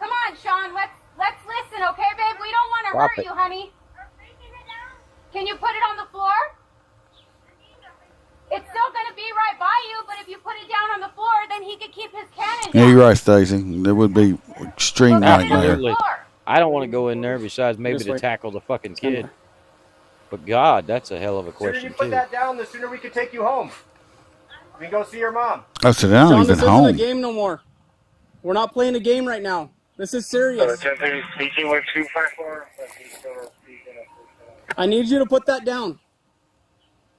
S15: Come on, Sean. Let's listen, okay, babe? We don't want to
S6: Drop
S15: hurt
S6: it.
S15: you, honey. Can you put it on the floor? It's still gonna be right by you, but if you put it down on the floor, then he could keep his cannon
S5: Yeah,
S15: down.
S5: you're right, Stacy. It would be extreme
S15: Put it on the
S5: nightmare.
S6: Absolutely.
S15: floor.
S6: I don't want to go in there besides maybe
S16: This
S6: to
S16: way.
S6: tackle the fucking kid. But God, that's a hell of a
S14: The sooner you
S6: question,
S14: put
S6: too.
S14: that down, the sooner we can take you home. We can go see your mom.
S5: Oh, so they're not
S16: John,
S5: even
S16: this isn't a
S5: home.
S16: game no more. We're not playing a game right now. This is serious.
S14: 1030 speaking with 254.
S16: I need you to put that down.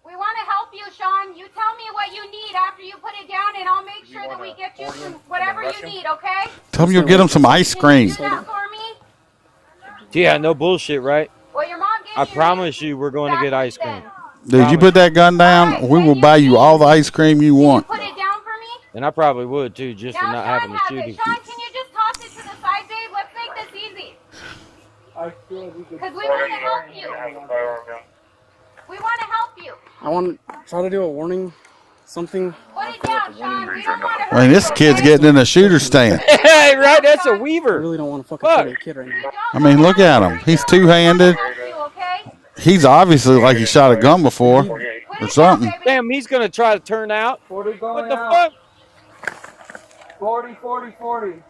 S15: We want to help you, Sean. You tell me what you need after you put it down, and I'll make sure that we get you some whatever you need, okay?
S5: Tell them you'll get them some ice
S15: Can
S5: cream.
S15: you do that for me?
S6: Yeah, no bullshit, right?
S15: Well, your mom gave
S6: I
S15: you
S6: promise you we're going to get ice cream.
S5: Dude, you put that gun down, we will buy you all the ice cream you want.
S15: Put it down for me.
S6: And I probably would, too, just for
S15: Now
S6: not
S15: Sean
S6: having to
S15: has
S6: shoot
S15: it.
S6: him.
S15: Sean, can you just toss it to the side, babe? Let's make this easy. Because we want to help you. We want to help you.
S16: I want to try to do a warning, something.
S15: Put it down, Sean. We don't want to
S5: I mean, this kid's getting in a shooter stand.
S6: Hey, right? That's a
S16: I
S6: Weaver.
S16: really don't want to fucking hurt a kid right now.
S5: I mean, look at him. He's two-handed. He's obviously like he shot a gun before or something.
S6: Damn, he's going to try to turn out.
S16: 40
S6: What the fuck?
S16: 40, 40, 40.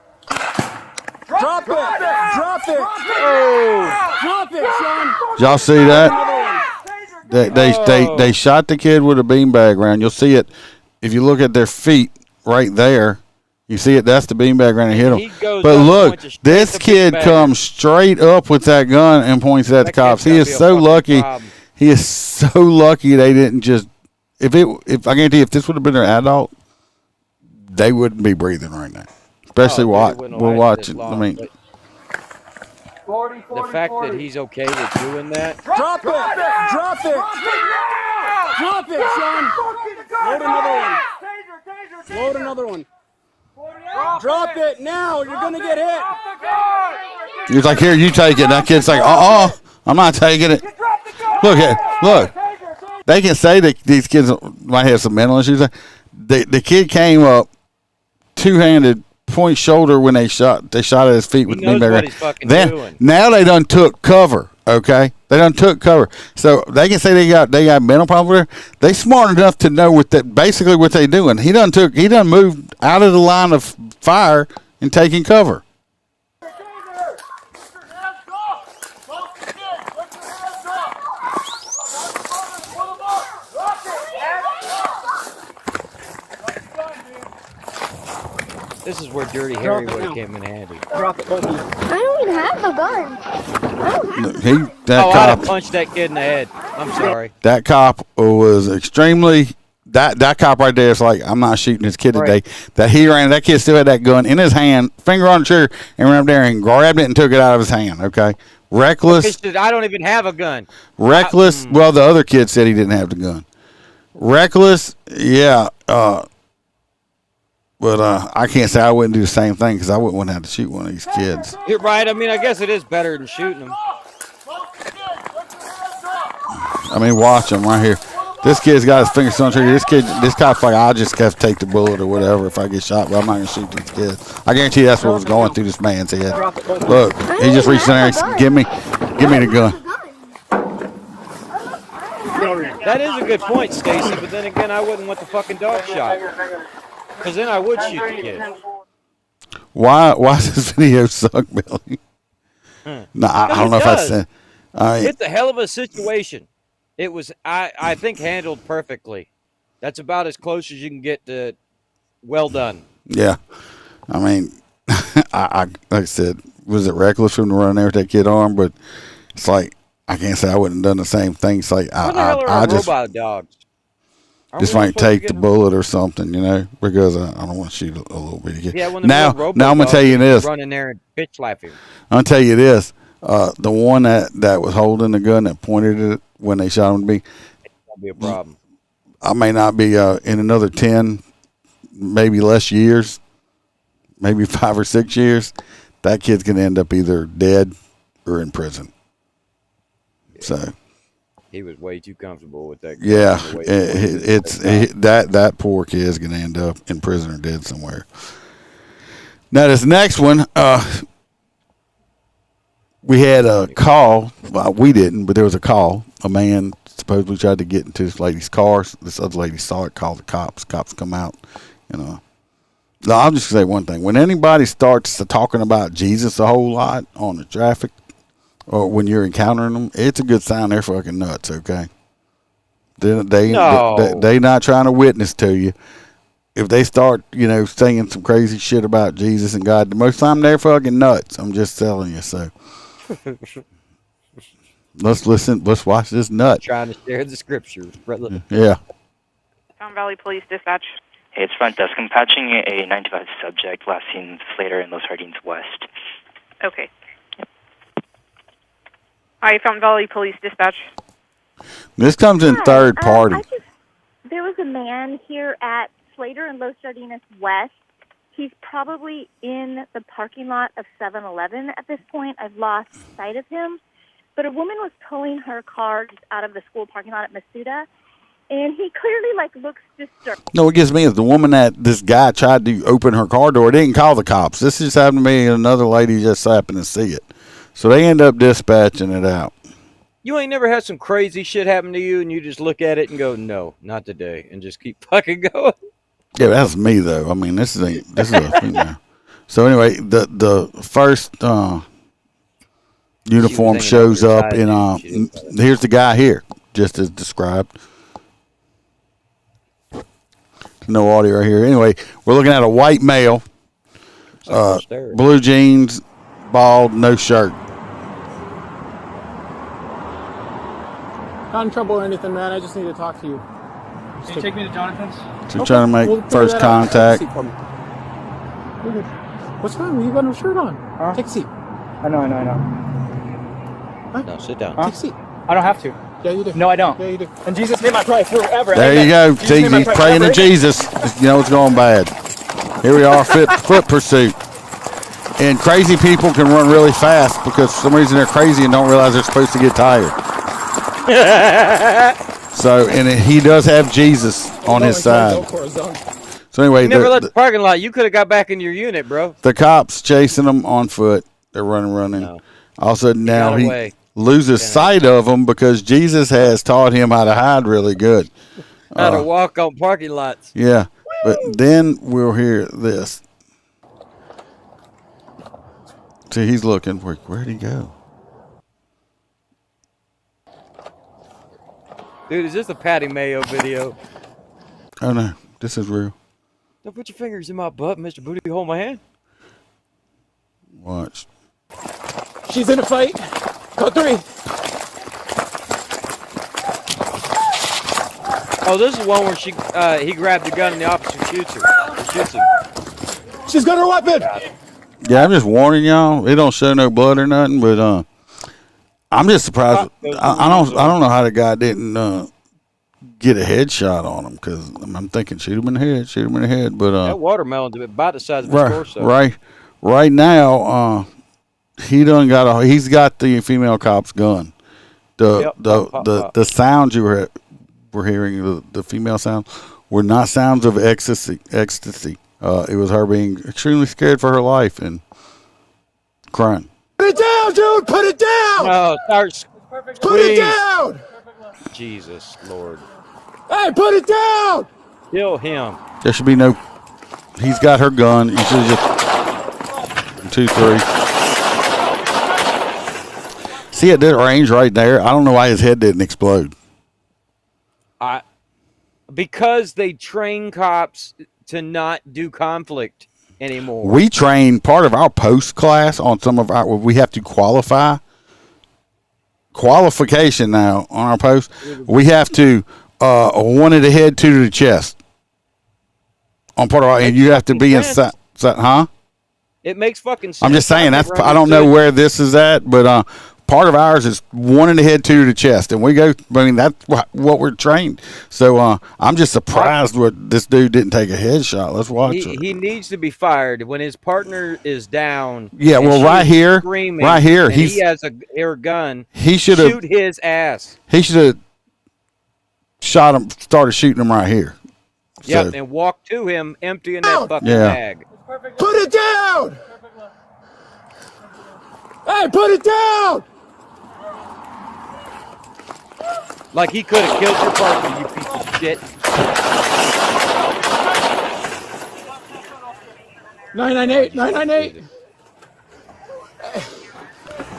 S16: Drop it! Drop it!
S6: Oh.
S16: Drop it, Sean!
S5: Did y'all see that? They shot the kid with a beanbag round. You'll see it if you look at their feet right there. You see it. That's the beanbag round that hit him. But look, this kid comes straight up with that gun and points it at the cops. He is so lucky. He is so lucky they didn't just. If I guarantee, if this would have been an adult, they wouldn't be breathing right now. Especially we're watching. I mean,
S16: 40, 40,
S6: the fact
S16: 40.
S6: that he's okay with doing that.
S16: Drop it! Drop it! Drop it, Sean! Load another one. Load another one. Drop it now! You're gonna get hit.
S5: he's like, "Here, you take it." That kid's like, I'm not taking it." Look. They can say that these kids might have some mental issues. The kid came up two-handed, point shoulder when they shot at his feet with the beanbag. Now they done took cover. Okay, they done took cover, so they can say they got mental problems. They smart enough to know what they doing. He done moved out of the line of fire and taking cover.
S6: This is where Dirty Harry would have came in handy.
S16: Drop it, both of you.
S15: I don't even have a gun.
S6: I'd have punched that kid in the head. I'm sorry.
S5: That cop was extremely. That cop right there is like, I'm not shooting this kid today. That kid still had that gun in his hand, finger on the trigger, and ran up there and grabbed it and took it out of his hand. Okay, reckless.
S6: I don't even have a gun.
S5: Reckless. Well, the other kid said he didn't have the gun. Reckless. Yeah. But I can't say I wouldn't do the same thing because I wouldn't want to have to shoot one of these kids.
S6: You're right. I mean, I guess it is better than shooting them.
S5: I mean, watch him right here. This kid's got his fingers on the trigger. This cop's like, I'll just have to take the bullet or whatever if I get shot, but I'm not going to shoot these kids. I guarantee you that's what was going through this man's head. Look, he just reached in there and said, give me the gun.
S6: That is a good point, Stacy, but then again, I wouldn't want the fucking dog shot. Because then I would shoot the kid.
S5: Why does this video suck, Billy? No, I don't know if I said.
S6: It's a hell of a situation. It was, I think, handled perfectly. That's about as close as you can get to well done.
S5: Yeah. I mean, like I said, was it reckless for him to run there with that kid arm? But it's like, I can't say I wouldn't have done the same thing. It's like, I just.
S6: Robot dogs?
S5: Just might take the bullet or something, because I don't want to shoot a little bitty kid.
S6: Yeah,
S5: now I'm going to tell you this.
S6: Run in there and bitch slap him.
S5: I'm going to tell you this. The one that was holding the gun that pointed it when they shot him to be.
S6: That'd be a problem.
S5: I may not be in another 10, maybe less years, maybe 5 or 6 years. That kid's going to end up either dead or in prison. Yeah. So.
S6: He was way too comfortable with that.
S5: Yeah, that poor kid is going to end up in prison or dead somewhere. Now this next one, we had a call. Well, we didn't, but there was a call. A man supposedly tried to get into this lady's car. This other lady saw it, called the cops. Cops come out. Now, I'll just say one thing: when anybody starts talking about Jesus a whole lot on the traffic, or when you're encountering them, it's a good sign they're fucking nuts, okay? They not trying to witness to you. If they start, saying some crazy shit about Jesus and God, most of the time they're fucking nuts. I'm just telling you, so. Let's listen. Let's watch this nut.
S6: Trying to share the scriptures, brother.
S5: Yeah.
S17: Fountain Valley Police Dispatch.
S18: Hey, it's front desk. I'm patching a 95 subject last seen Slater in Los Jardines West.
S17: Okay. Hi, Fountain Valley Police Dispatch.
S5: This comes in third party.
S19: There was a man here at Slater and Los Jardines West. He's probably in the parking lot of 7-Eleven at this point. I've lost sight of him. but a woman was towing her car just out of the school parking lot at Masuda, and he clearly looks disturbed.
S5: No, what gets me is the woman that this guy tried to open her car door didn't call the cops. This just happened to me, and another lady just happened to see it. So they end up dispatching it out.
S6: You ain't never had some crazy shit happen to you, and you just look at it and go, "No, not today," and just keep fucking going.
S5: Yeah, that's me though. I mean, this is a female. So anyway, the first uniform shows up, and here's the guy here, just as described. No audio right here. Anyway, we're looking at a white male, blue jeans, bald, no shirt.
S16: Not in trouble or anything, man. I just need to talk to you.
S14: Can you take me to Jonathan's?
S5: So trying to make first contact.
S16: What's wrong? You got no shirt on. Take a seat.
S14: I know.
S16: Huh?
S6: No, sit down.
S16: Take a seat.
S14: I don't have to.
S16: Yeah, you do.
S14: No, I don't.
S16: Yeah, you do.
S14: And Jesus made my prayer forever.
S5: There
S14: Amen.
S5: you go.
S14: Jesus
S5: He's praying to Jesus. You know it's going bad. Here we are, foot pursuit. And crazy people can run really fast because for some reason they're crazy and don't realize they're supposed to get tired. So, and he does have Jesus on his side. So anyway,
S6: you never left the parking lot. You could have got back in your unit, bro.
S5: The cops chasing them on foot. They're running.
S6: No.
S5: All of a sudden now he
S6: away.
S5: loses sight of them because Jesus has taught him how to hide really good.
S6: How to walk on parking lots.
S5: Yeah, but then we'll hear this. See, he's looking. Where'd he go?
S6: Dude, is this a Patty Mayo video?
S5: Oh, no. This is real.
S6: Don't put your fingers in my butt, Mr. Booty. Hold my hand.
S5: Watch.
S16: She's in a fight. Code 3.
S6: Oh, this is one where he grabbed the gun and the officer shoots her. Shoots him.
S16: She's got her weapon.
S5: Yeah, I'm just warning y'all. It don't show no blood or nothing, but I'm just surprised. I don't know how the guy didn't get a headshot on him because I'm thinking shoot him in the head. But
S6: that watermelon's about the size of his torso.
S5: Right now, he's got the female cop's gun. The sounds you were hearing, the female sounds, were not sounds of ecstasy. It was her being extremely scared for her life and crying.
S16: Put it down, dude! Put it down!
S6: No,
S16: Put it down!
S6: Jesus, Lord.
S16: Hey, put it down!
S6: Kill him.
S5: There should be no... He's got her gun. You should just... 2, 3. See, at that range right there, I don't know why his head didn't explode.
S6: Because they train cops to not do conflict anymore.
S5: We train part of our post class on some of our... We have to qualify. Qualification now on our post. We have to... one to the head, 2 to the chest. On part of our... And you have to be inside... Huh?
S6: It makes fucking sense.
S5: I'm just saying, I don't know where this is at, but... part of ours is 1 in the head, 2 to the chest, and we go. I mean, that's what we're trained. So I'm just surprised what this dude didn't take a headshot. Let's watch it.
S6: He needs to be fired when his partner is down.
S5: Yeah, well, right here,
S6: he has a air gun.
S5: He should
S6: shoot his ass.
S5: He should have shot him. Started shooting him right here.
S6: Yep, and walk to him, emptying that fucking bag.
S16: Put it down! Hey, put it down!
S6: Like he could have killed your partner, you piece of shit.
S16: 998.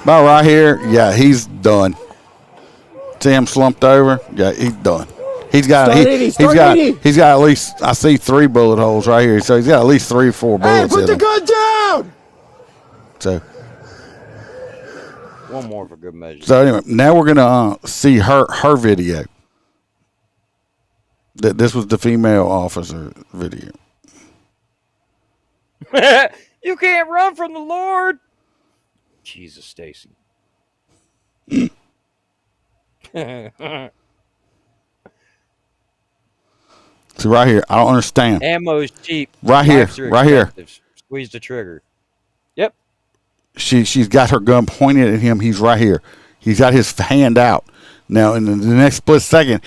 S5: About right here, yeah, he's done. See him slumped over? Yeah, he's done. He's got at least, I see 3 bullet holes right here. So he's got at least 3 or 4 bullets in him.
S16: Hey, put the gun down!
S5: So.
S6: One more for good measure.
S5: So anyway, now we're gonna see her video. This was the female officer video.
S6: You can't run from the Lord. Jesus, Stacy.
S5: So right here, I don't understand.
S6: Ammo's cheap.
S5: Right here.
S6: Squeeze the trigger. Yep.
S5: She's got her gun pointed at him. He's right here. He's got his hand out. Now, in the next split second,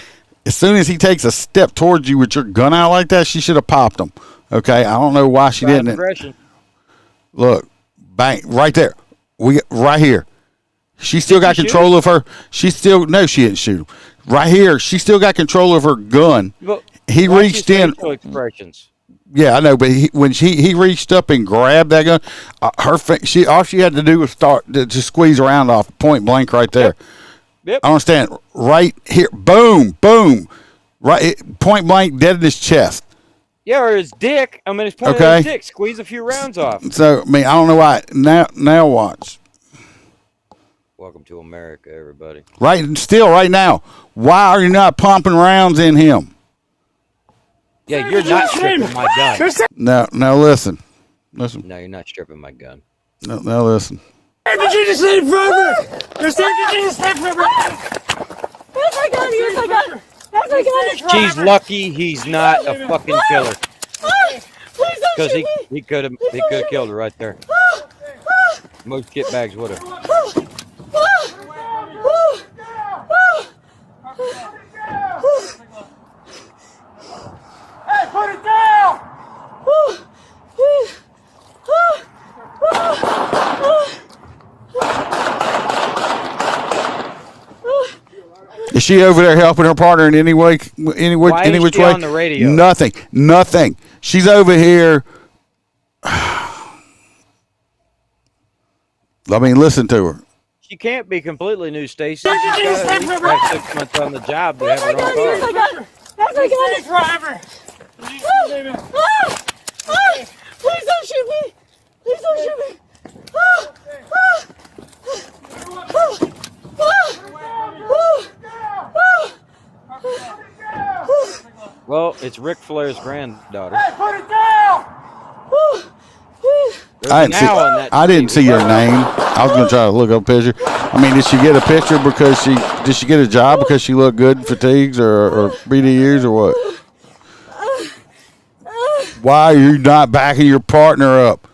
S5: as soon as he takes a step towards you with your gun out like that, she should have popped him. Okay? I don't know why she didn't.
S6: Aggression.
S5: Look, bang, right there. Right here. She still got control of her. She didn't shoot him. Right here, she still got control of her gun.
S6: But
S5: he reached in.
S6: Expressions.
S5: Yeah, I know, but when he reached up and grabbed that gun, all she had to do was start to squeeze around off point blank right there.
S6: Yep.
S5: I understand. Right here, boom, boom, right, point blank, dead in his chest.
S6: Yeah, or his dick. I mean, it's pointing at his dick. Squeeze a few rounds off.
S5: So, I mean, I don't know why. Now watch.
S6: Welcome to America, everybody.
S5: Right now. Why are you not pumping rounds in him?
S6: Yeah, you're not stripping my gun.
S5: Now listen.
S6: No, you're not stripping my gun.
S5: Now listen.
S16: Did you just leave forever? You're saying you just leave forever?
S19: That's my gun. Here's my gun. That's my gun.
S6: She's lucky he's not a fucking killer.
S19: Please don't
S6: Because
S19: shoot me.
S6: he could have killed her right there. Most kit bags would have.
S16: Hey, put it down!
S5: Is she over there helping her partner in any way? Any which way?
S6: On the radio?
S5: Nothing. She's over here. I mean, listen to her.
S6: She can't be completely new, Stacy. She's got at least like 6 months on the job to have her own car.
S19: That's my gun.
S16: Forever.
S19: Please don't shoot me. Please don't shoot me.
S6: Well, it's Ric Flair's granddaughter.
S16: Hey, put it down!
S5: I didn't see her name. I was going to try to look up a picture. I mean, did she get a picture because did she get a job because she looked good in fatigues or BDUs or what? Why are you not backing your partner up?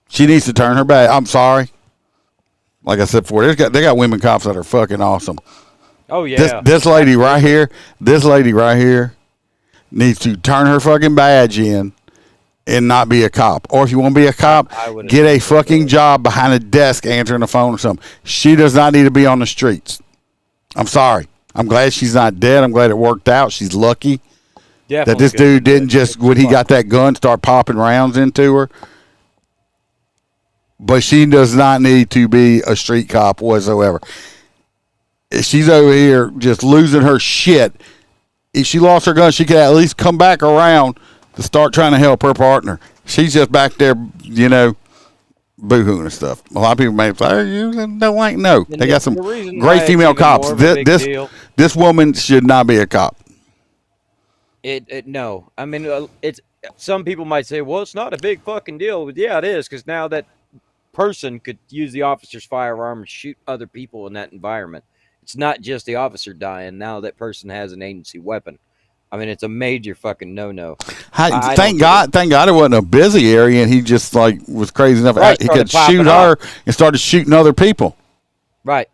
S5: She needs to turn her back. I'm sorry. Like I said before, they got women cops that are fucking awesome.
S6: Oh yeah.
S5: This lady right here needs to turn her fucking badge in and not be a cop. Or if you want to be a cop, get a fucking job behind a desk answering the phone or something. She does not need to be on the streets. I'm sorry. I'm glad she's not dead. I'm glad it worked out. She's lucky that this dude didn't just, when he got that gun, start popping rounds into her. But she does not need to be a street cop whatsoever. She's over here just losing her shit. If she lost her gun, she could at least come back around to start trying to help her partner. She's just back there, boo-hooing and stuff. A lot of people may say, you don't like, no. They got some great female cops. This woman should not be a cop.
S6: No. I mean, it's some people might say, well, it's not a big fucking deal. But yeah, it is, because now that person could use the officer's firearm and shoot other people in that environment. It's not just the officer dying. Now that person has an agency weapon. I mean, it's a major fucking no-no.
S5: Thank God it wasn't a busy area and he just was crazy enough. He could shoot her and started shooting other people.
S6: Right.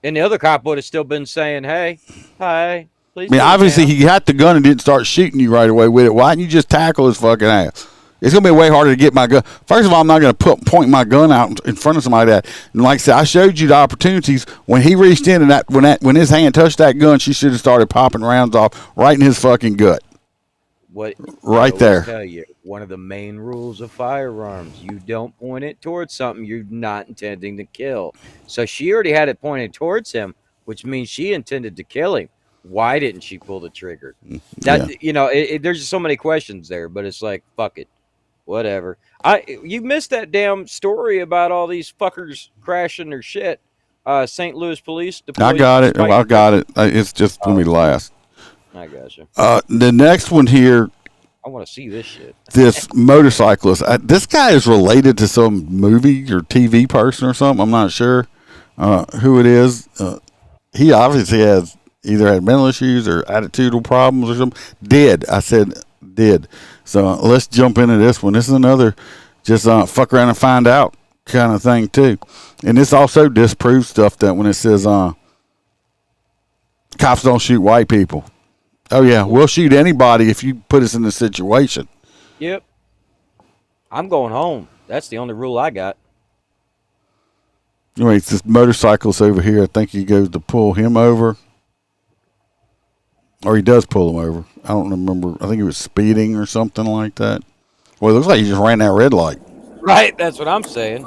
S6: And the other cop would have still been saying, hey, hi, please.
S5: I mean, obviously he got the gun and didn't start shooting you right away with it. Why didn't you just tackle his fucking ass? It's going to be way harder to get my gun. First of all, I'm not going to point my gun out in front of somebody like that. And like I said, I showed you the opportunities. When he reached in and when his hand touched that gun, she should have started popping rounds off right in his fucking gut. Right there.
S6: Tell you, one of the main rules of firearms, you don't point it towards something you're not intending to kill. So she already had it pointed towards him, which means she intended to kill him. Why didn't she pull the trigger? There's just so many questions there, but it's like, fuck it. Whatever. You missed that damn story about all these fuckers crashing their shit. St. Louis police.
S5: I got it. It's just going to be last.
S6: I got you.
S5: The next one here.
S6: I want to see this shit.
S5: This motorcyclist. This guy is related to some movie or TV person or something. I'm not sure who it is. He obviously has either had mental issues or attitudinal problems or something. Did. So let's jump into this one. This is another just fuck around and find out kind of thing too. And this also disproves stuff that when it says cops don't shoot white people. Oh yeah, we'll shoot anybody if you put us in a situation.
S6: Yep. I'm going home. That's the only rule I got.
S5: Anyway, it's this motorcyclist over here. I think he goes to pull him over. Or he does pull him over. I don't remember. I think he was speeding or something like that. Well, it looks like he just ran that red light.
S6: Right, that's what I'm saying.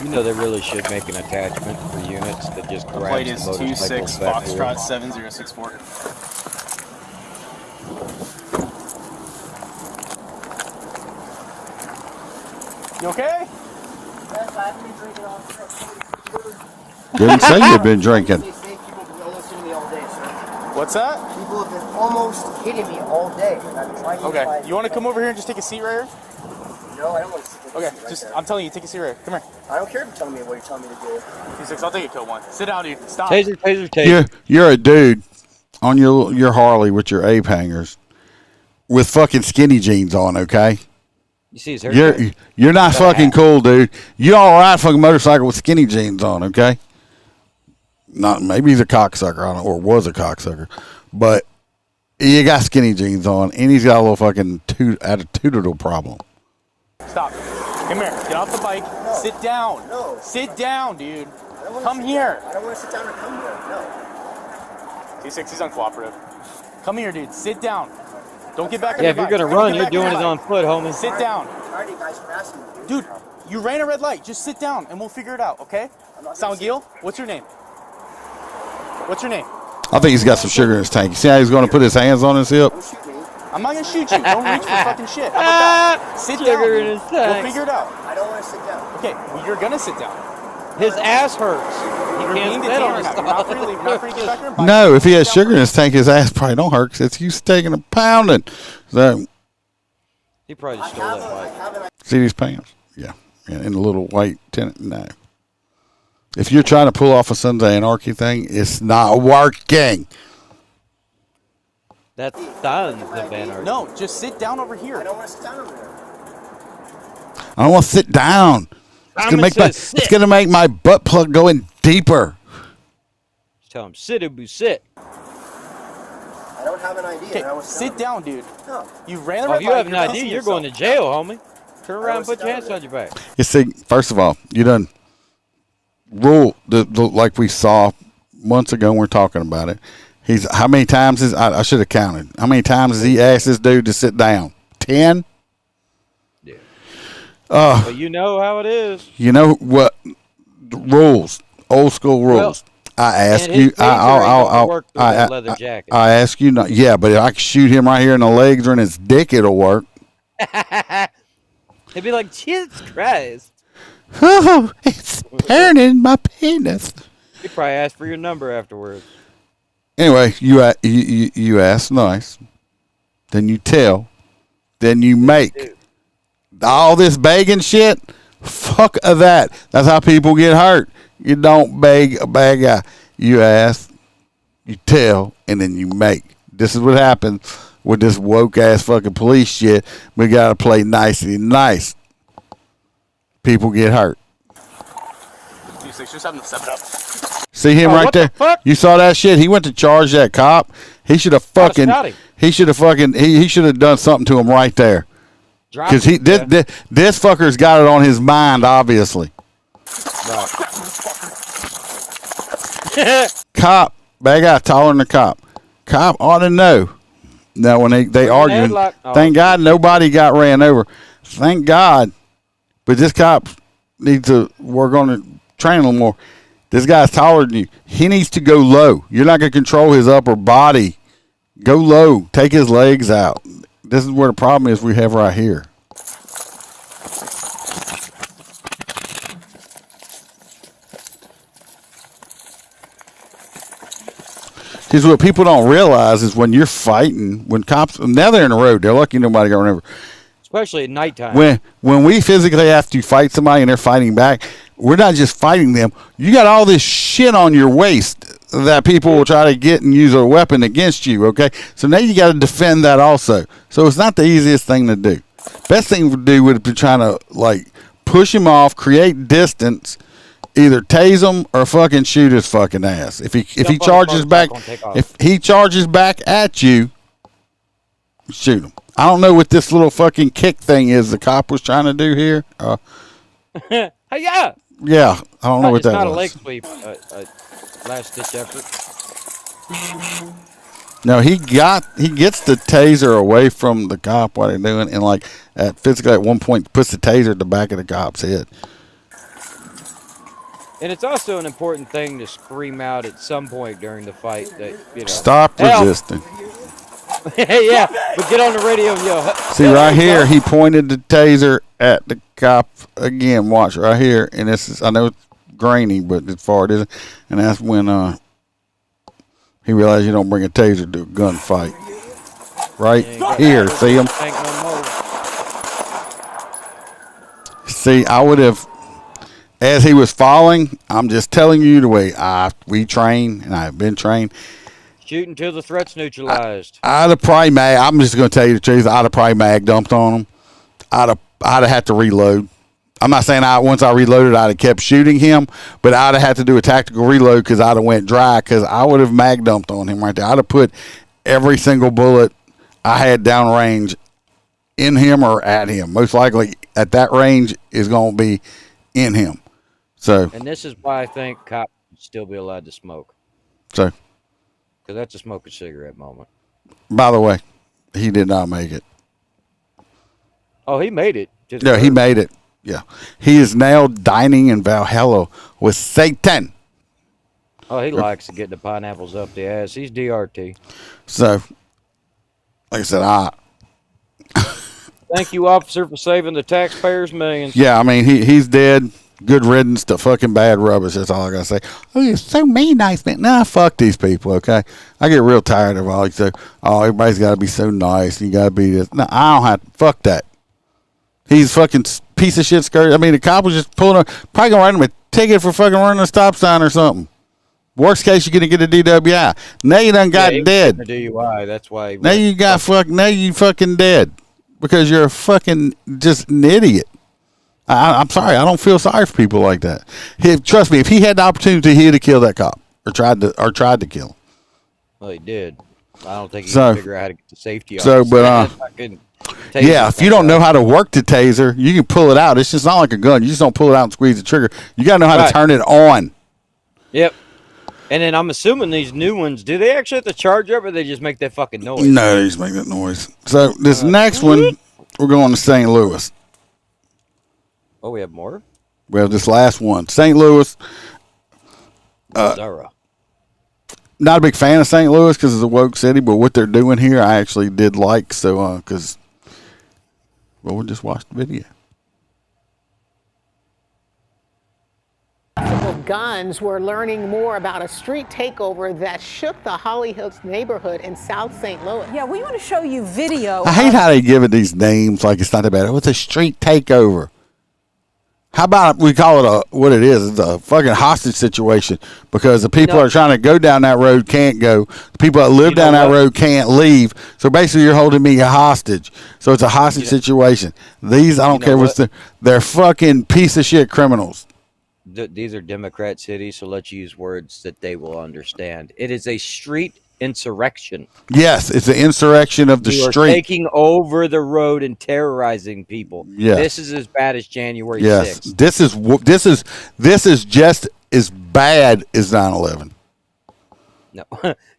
S6: You know they really should make an attachment for units that just grab
S16: Plate is 26 Foxtrot 7064. You okay?
S20: Yes, I haven't been drinking all day.
S5: Didn't say you've been drinking.
S20: People have been almost hitting me all day, sir.
S16: What's that?
S20: People have been almost hitting me all day. I'm trying to
S16: Okay, you want to come over here and just take a seat right here?
S20: No, I don't want to sit
S16: Okay,
S20: right
S16: just,
S20: there.
S16: I'm telling you, take a seat right here. Come here.
S20: I don't care if you're telling me what you're telling me to do.
S16: 26, I'll take a code 1. Sit down, dude. Stop.
S6: Taser.
S5: You're a dude on your Harley with your ape hangers with fucking skinny jeans on, okay?
S6: You see his hair?
S5: You're not fucking cool, dude. You all ride fucking motorcycle with skinny jeans on, okay? Not maybe he's a cocksucker, I don't know, or was a cocksucker, but you got skinny jeans on, and he's got a little fucking attitudinal problem.
S16: Stop. Come here. Get off the bike.
S20: No.
S16: Sit down.
S20: No.
S16: Sit down, dude. Come
S20: sit
S16: here.
S20: Down. I don't want to sit down or come here. No.
S16: T6, he's uncooperative. Come here, dude. Sit down. Don't get back on
S6: Yeah,
S16: your
S6: if you're
S16: bike.
S6: going to run, you're doing it on foot, homie.
S16: Sit down.
S20: I'm tired of you guys harassing me.
S16: Dude, you ran a red light. Just sit down, and we'll figure it out, okay? Salgil, what's your name? What's your name?
S5: I think he's got some sugar in his tank. You see how he's going to put his hands on his hip?
S16: I'm not going to shoot you. Don't reach for fucking shit. How about that? Sit down.
S6: Sugar in
S16: dude.
S6: his
S16: We'll
S6: tank.
S16: figure it out.
S20: I don't want to sit down.
S16: Okay, well, you're going to sit down.
S6: His ass hurts.
S16: You're
S6: can't
S16: being
S6: sit on
S16: detained
S6: his
S16: now. You're not free to leave. You're not free to get back on your bike.
S5: No, if he has sugar in his tank, his ass probably don't hurt because he's taking a pounding. So,
S6: He probably just stole that bike.
S5: see these pants? Yeah. In a little white tenant. No. If you're trying to pull off a Sons of Anarchy thing, it's not working.
S6: That's Sons of Anarchy.
S16: No, just sit down over here.
S20: I don't want to sit down over there.
S5: I don't want to sit down. It's gonna make my butt plug go in deeper.
S6: Just tell him, sit, Ubu, sit.
S20: I don't have an idea.
S16: Okay,
S20: I don't want to
S16: sit down, dude.
S20: No.
S16: You ran a
S6: Oh,
S16: red
S6: if you
S16: light.
S6: have an
S16: You're
S6: idea,
S16: pissing
S6: you're going to jail, homie. Turn around and put your hands on your back.
S5: You see, first of all, you done rule like we saw months ago when we were talking about it. He's how many times is I should have counted. How many times has he asked this dude to sit down? 10?
S6: Yeah.
S5: Well,
S6: you know how it is.
S5: You know what? Rules, old school rules. I ask you. I ask you not. Yeah, but if I can shoot him right here in the legs or in his dick, it'll work.
S6: He'd be like, Jesus Christ.
S5: Oh, it's burning my penis.
S6: He'd probably ask for your number afterwards.
S5: Anyway, you ask nice, then you tell, then you make. All this begging shit, fuck that. That's how people get hurt. You don't beg a bad guy. You ask, you tell, and then you make. This is what happens with this woke ass fucking police shit. We gotta play nicely nice. People get hurt.
S16: Just having to step it up.
S5: See him right there? You saw that shit? He went to charge that cop. He should have fucking. He should have fucking. He should have done something to him right there. Because this fucker's got it on his mind, obviously. Cop, bad guy, taller than the cop. Cop ought to know. Now when they arguing, thank God nobody got ran over. Thank God. But this cop needs to work on it, train a little more. This guy's taller than you. He needs to go low. You're not going to control his upper body. Go low. Take his legs out. This is where the problem is we have right here. Because what people don't realize is when you're fighting, when cops, now they're in the road, they're lucky nobody got run over.
S6: Especially at nighttime.
S5: When we physically have to fight somebody and they're fighting back, we're not just fighting them. You got all this shit on your waist. that people will try to get and use a weapon against you, okay? So now you got to defend that also. So it's not the easiest thing to do. Best thing to do would be trying to, like, push him off, create distance, either tase him or fucking shoot his fucking ass. If he charges back, if he charges back at you, shoot him. I don't know what this little fucking kick thing is the cop was trying to do here.
S6: Hey, yeah.
S5: Yeah, I don't know what that was.
S6: It's not a leg sweep. Last ditch effort.
S5: No, he gets the taser away from the cop while they're doing, and like physically at one point puts the taser at the back of the cop's head.
S6: And it's also an important thing to scream out at some point during the fight that,
S5: Stop resisting.
S6: Yeah, but get on the radio and yell.
S5: See right here, he pointed the taser at the cop again. Watch right here, and this is, I know it's grainy, but as far as it is, and that's when he realized you don't bring a taser to a gunfight. Right here, see him? See, I would have, as he was falling, I'm just telling you the way we train, and I've been trained.
S6: Shoot until the threat's neutralized.
S5: I'd have probably I'm just going to tell you the truth. I'd have probably mag dumped on him. I'd have had to reload. I'm not saying once I reloaded, I'd have kept shooting him, but I'd have had to do a tactical reload because I'd have went dry because I would have mag dumped on him right there. I'd have put every single bullet I had downrange in him or at him. Most likely at that range is going to be in him. So.
S6: And this is why I think cops should still be allowed to smoke.
S5: So.
S6: Because that's a smoke a cigarette moment.
S5: By the way, he did not make it.
S6: Oh, he made it.
S5: Yeah, he made it. Yeah. He is now dining in Valhalla with Satan.
S6: Oh, he likes to get the pineapples up the ass. He's DRT.
S5: So, like I said,
S6: thank you, officer, for saving the taxpayers millions.
S5: Yeah, I mean, he's dead. Good riddance to fucking bad rubbish. That's all I gotta say. Oh, you're so mean, nice man. Nah, fuck these people. Okay, I get real tired of all these. Oh, everybody's got to be so nice. You got to be this. No, I don't have. Fuck that. He's fucking piece of shit skirt. I mean, the cop was just pulling up. Probably gonna write him a ticket for fucking running a stop sign or something. Worst case, you're gonna get a DWI. Now you done got dead.
S6: A DUI. That's why.
S5: Now you got Now you fucking dead because you're a fucking just an idiot. I'm sorry. I don't feel sorry for people like that. Trust me, if he had the opportunity, he'd have killed that cop or tried to kill him.
S6: Well, he did. I don't think he can figure out how to get the safety.
S5: So, but yeah, if you don't know how to work the taser, you can pull it out. It's just not like a gun. You just don't pull it out and squeeze the trigger. You got to know how to turn it on.
S6: Yep. And then I'm assuming these new ones, do they actually have to charge up, or they just make that fucking noise?
S5: No, they just make that noise. So this next one, we're going to St. Louis.
S6: Oh, we have more?
S5: We have this last one. St. Louis.
S6: Zara.
S5: Not a big fan of St. Louis because it's a woke city, but what they're doing here, I actually did like. So, because, we'll just watch the video.
S9: Guns, we're learning more about a street takeover that shook the Holly Hills neighborhood in South St. Louis.
S21: Yeah, we want to show you video.
S5: I hate how they give it these names like it's not that bad. It's a street takeover. How about we call it what it is? It's a fucking hostage situation because the people that are trying to go down that road can't go. The people that live down that road can't leave. So basically, you're holding me a hostage. So it's a hostage situation. These, I don't care what's they're fucking piece of shit criminals.
S6: These are Democrat cities, so let's use words that they will understand. It is a street insurrection.
S5: Yes, it's an insurrection of the street.
S6: You are taking over the road and terrorizing people.
S5: Yes.
S6: This is as bad as January 6th.
S5: Yes, this is just as bad as 9/11.
S6: No,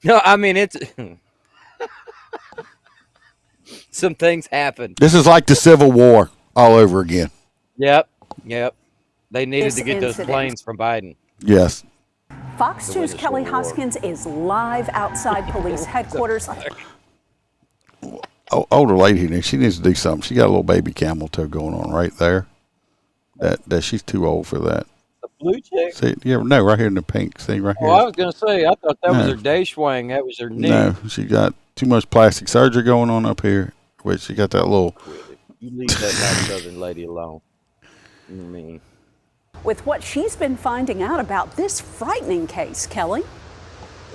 S6: no, I mean it's some things happen.
S5: This is like the Civil War all over again.
S6: Yep. They needed to get those planes from Biden.
S5: Yes.
S21: Fox 2's Kelly Hoskins is live outside police headquarters.
S5: Older lady here, she needs to do something. She got a little baby camel toe going on right there. That she's too old for that.
S6: The blue chick?
S5: See, no, right here in the pink. See, right here.
S6: Oh, I was going to say, I thought that was her day swing. That was her knee.
S5: No, she got too much plastic surgery going on up here. Which she got that little.
S6: You leave that nice Southern lady alone. I mean.
S21: With what she's been finding out about this frightening case, Kelly.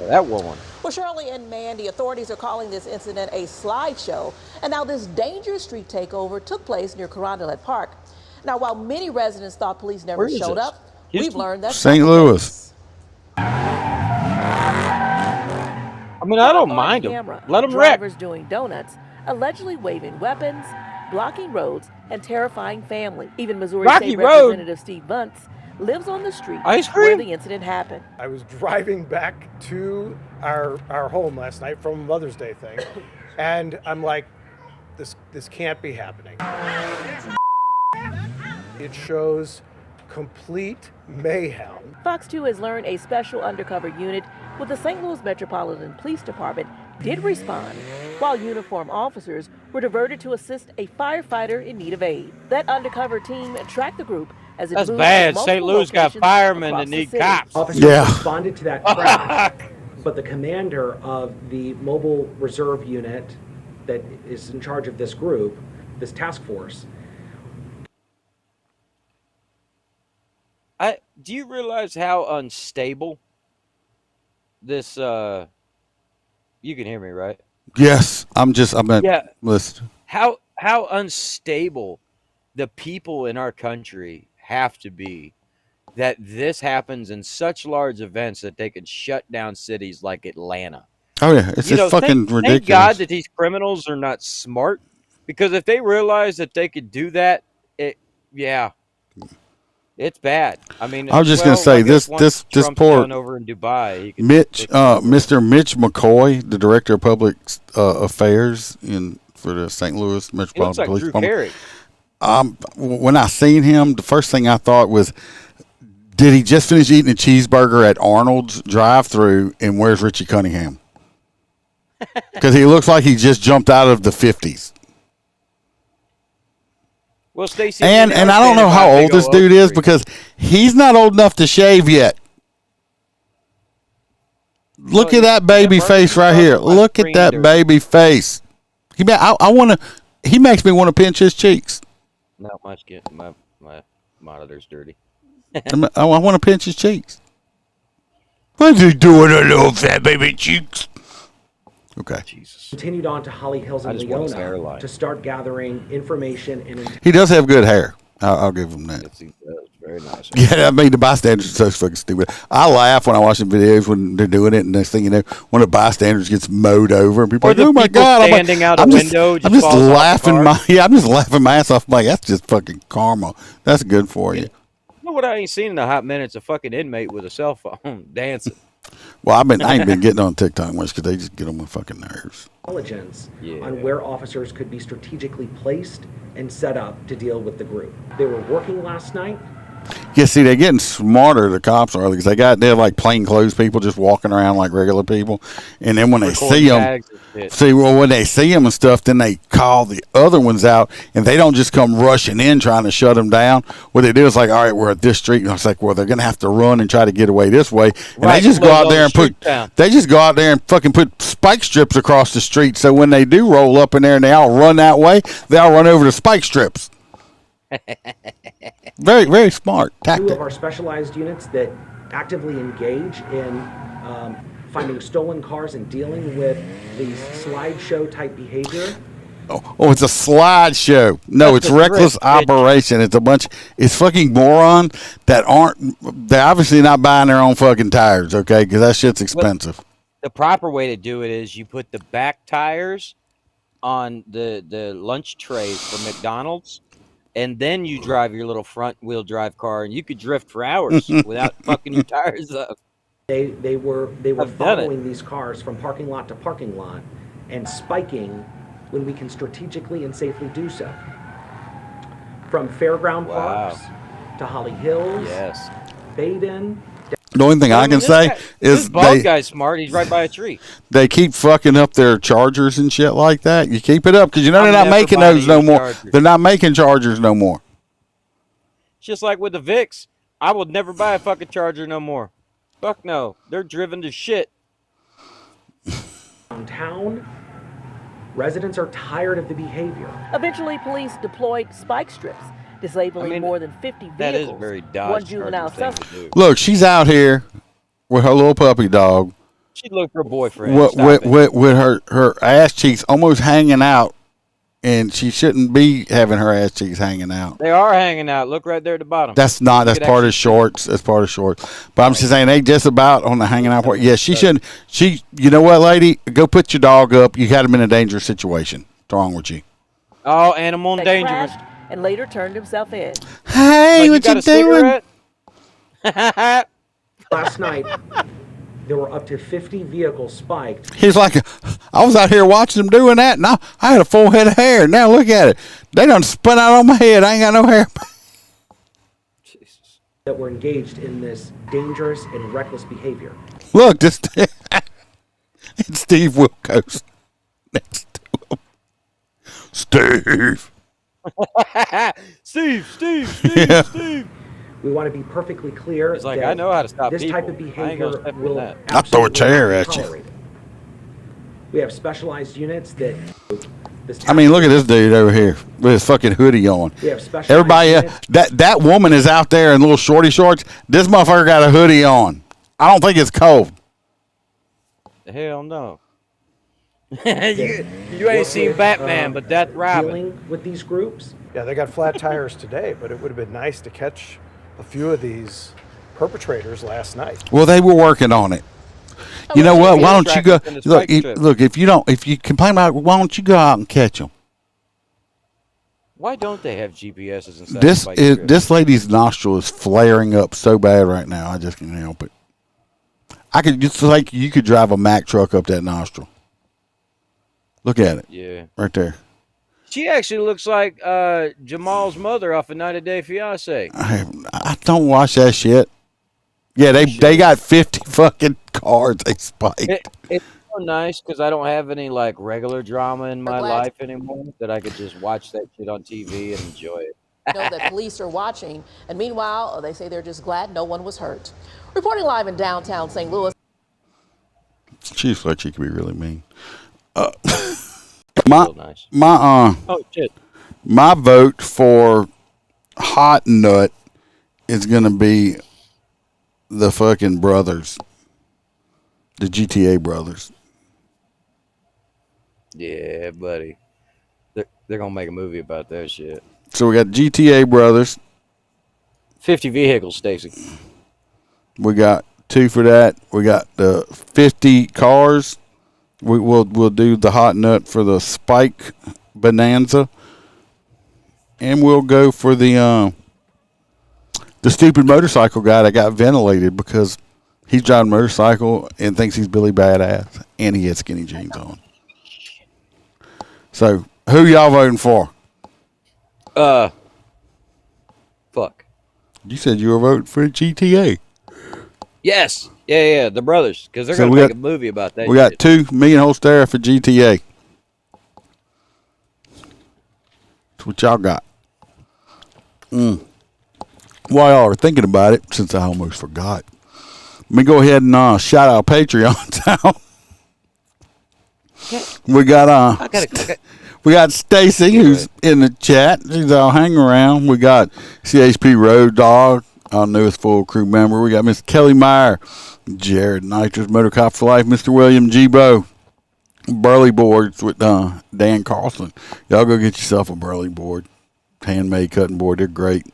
S6: That woman.
S2: Well, Shirley and Mandy, authorities are calling this incident a slideshow. And now this dangerous street takeover took place near Carondelet Park. Now, while many residents thought police never showed up, we've learned that
S5: St. Louis.
S6: I mean, I don't mind them. Let them wreck.
S2: Drivers doing donuts, allegedly waving weapons, blocking roads, and terrifying family. Even Missouri State Representative Steve Bunce lives on the street where the incident happened.
S22: I was driving back to our home last night from a Mother's Day thing, and I'm like, this can't be happening. It shows complete mayhem.
S2: Fox 2 has learned a special undercover unit with the St. Louis Metropolitan Police Department did respond, while uniformed officers were diverted to assist a firefighter in need of aid. That undercover team tracked the group as it
S6: That's
S2: moved
S6: bad.
S2: to
S6: St.
S2: multiple
S6: Louis got
S2: locations
S6: firemen that
S2: across the
S6: need
S2: city.
S6: cops.
S23: Officers responded to that crash, but the commander of the mobile reserve unit that is in charge of this group, this task force.
S6: Do you realize how unstable this? You can hear me, right?
S5: Yes, I'm at list.
S6: How unstable the people in our country have to be that this happens in such large events that they could shut down cities like Atlanta.
S5: Oh yeah, it's just fucking ridiculous.
S6: Thank God that these criminals are not smart, because if they realize that they could do that, it's bad. I mean,
S5: I was just gonna say this poor
S6: over in Dubai,
S5: Mr. Mitch McCoy, the director of public affairs for the St. Louis Metropolitan Police Department. When I seen him, the first thing I thought was, did he just finish eating a cheeseburger at Arnold's drive-thru, and where's Richie Cunningham? Because he looks like he just jumped out of the 50s.
S6: Well, Stacey,
S5: and I don't know how old this dude is, because he's not old enough to shave yet. Look at that baby face right here. Look at that baby face. He makes me want to pinch his cheeks.
S6: Not much. My monitor's dirty.
S5: I want to pinch his cheeks. What's he doing, a little fat baby cheeks? Okay.
S23: Jesus. Continued on to Holly Hills and Leona to start gathering information and.
S5: He does have good hair. I'll give him that.
S6: Very nice.
S5: Yeah, I mean, the bystanders are so fucking stupid. I laugh when I watch the videos when they're doing it, and next thing you know, one of the bystanders gets mowed over, and people are like, "Oh my god!"
S6: Standing out a window,
S5: I'm just laughing I'm just laughing my ass off. I'm like, that's just fucking karma. That's good for you.
S6: You know what I ain't seen in a hot minute? It's a fucking inmate with a cell phone dancing.
S5: Well, I ain't been getting on TikTok much because they just get on my fucking nerves.
S23: Intelligence on where officers could be strategically placed and set up to deal with the group. They were working last night.
S5: Yeah, see, they're getting smarter, the cops are, because they're like plainclothes people just walking around like regular people. And then when they see them, when they see them and stuff, then they call the other ones out, and they don't just come rushing in trying to shut them down. What they do is like, all right, we're at this street. And it's like, well, they're going to have to run and try to get away this way. And they just go out there and fucking put spike strips across the street. So when they do roll up in there and they all run that way, they all run over the spike strips. Very, very smart tactic.
S23: 2 of our specialized units that actively engage in finding stolen cars and dealing with these slideshow type behavior.
S5: Oh, it's a slideshow. No, it's reckless operation. It's fucking moron they're obviously not buying their own fucking tires, okay? Because that shit's expensive.
S6: The proper way to do it is you put the back tires on the lunch trays for McDonald's, and then you drive your little front wheel drive car, and you could drift for hours without fucking your tires up.
S23: They were following these cars from parking lot to parking lot and spiking when we can strategically and safely do so. From Fairground Parks to Holly Hills, Baden.
S5: The only thing I can say is
S6: this bald guy's smart. He's right by a tree.
S5: They keep fucking up their chargers and shit like that. You keep it up because they're not making those no more. They're not making chargers no more.
S6: Just like with the VIX, I will never buy a fucking charger no more. Fuck no. They're driven to shit.
S23: Downtown, residents are tired of the behavior.
S2: Eventually, police deployed spike strips, disabling more than 50 vehicles.
S6: That is very Dodge.
S2: One juvenile suspect.
S5: Look, she's out here with her little puppy dog,
S6: She'd look for a boyfriend. Stop it.
S5: with her ass cheeks almost hanging out, and she shouldn't be having her ass cheeks hanging out.
S6: They are hanging out. Look right there at the bottom.
S5: That's not. That's part of shorts. That's part of shorts. But I'm just saying they just about on the hanging out part. Yeah, she shouldn't. You know what, lady? Go put your dog up. You got him in a dangerous situation. What's wrong with you?
S6: Oh, animal
S2: They
S6: endangerment.
S2: crashed and later turned himself in.
S5: Hey, what you doing?
S23: Last night, there were up to 50 vehicles spiked.
S5: He's like, I was out here watching them doing that, and I had a full head of hair. Now look at it. They done spun out on my head. I ain't got no hair.
S23: That were engaged in this dangerous and reckless behavior.
S5: Look, this it's Steve Wilkos next to him. Steve.
S6: Steve.
S23: We want to be perfectly clear.
S6: He's like,
S23: that
S6: I know how to stop
S23: this
S6: people.
S23: type of
S6: I ain't
S23: behavior
S6: gonna step in
S23: will
S6: that.
S5: I'll throw a
S23: absolutely
S5: chair
S23: not
S5: at
S23: be
S5: you.
S23: tolerated. We have specialized units that.
S5: I mean, look at this dude over here with his fucking hoodie on.
S23: We have specialized
S5: Everybody,
S23: units.
S5: that woman is out there in little shorty shorts. This motherfucker got a hoodie on. I don't think it's cold.
S6: Hell no. you ain't seen Batman, but that's Robin.
S23: Dealing with these groups.
S22: Yeah, they got flat tires today, but it would have been nice to catch a few of these perpetrators last night.
S5: Well, they were working on it. You know what? Why don't you go? Look, if you complain about it, why don't you go out and catch them?
S6: Why don't they have GPSs inside?
S5: This lady's nostril is flaring up so bad right now. I just can't help it. It's like you could drive a Mack truck up that nostril. Look at it.
S6: Yeah.
S5: Right there.
S6: She actually looks like Jamal's mother off of 90 Day Fiance.
S5: I don't watch that shit. Yeah, they got 50 fucking cars they spiked.
S6: It's so nice because I don't have any like regular drama in my life anymore that I could just watch that shit on TV and enjoy it.
S2: Know that police are watching, and meanwhile, they say they're just glad no one was hurt. Reporting live in downtown St. Louis.
S5: She looks like she could be really mean.
S6: Nice. Oh shit.
S5: My vote for Hot Nut is gonna be the fucking brothers, the GTA brothers.
S6: Yeah, buddy. They're gonna make a movie about that shit.
S5: So we got GTA brothers.
S6: 50 vehicles, Stacy.
S5: We got 2 for that. We got the 50 cars. We'll do the Hot Nut for the Spike Bonanza, and we'll go for the stupid motorcycle guy that got ventilated because he's driving a motorcycle and thinks he's Billy Badass, and he had skinny jeans on. So, who y'all voting for?
S6: Fuck.
S5: You said you were voting for GTA.
S6: Yes. Yeah, the brothers, because they're gonna make a movie about that.
S5: We got 2 million Holstera for GTA. That's what y'all got. While y'all are thinking about it, since I almost forgot, let me go ahead and shout out Patreon out. We got Stacy, who's in the chat. She's all hanging around. We got CHP Road Dog, our newest full crew member. We got Miss Kelly Meyer, Jared Nitrous, Motor Cop for Life, Mr. William Gbo, Burley Boards with Dan Carlson. Y'all go get yourself a Burley board, handmade cutting board. They're great.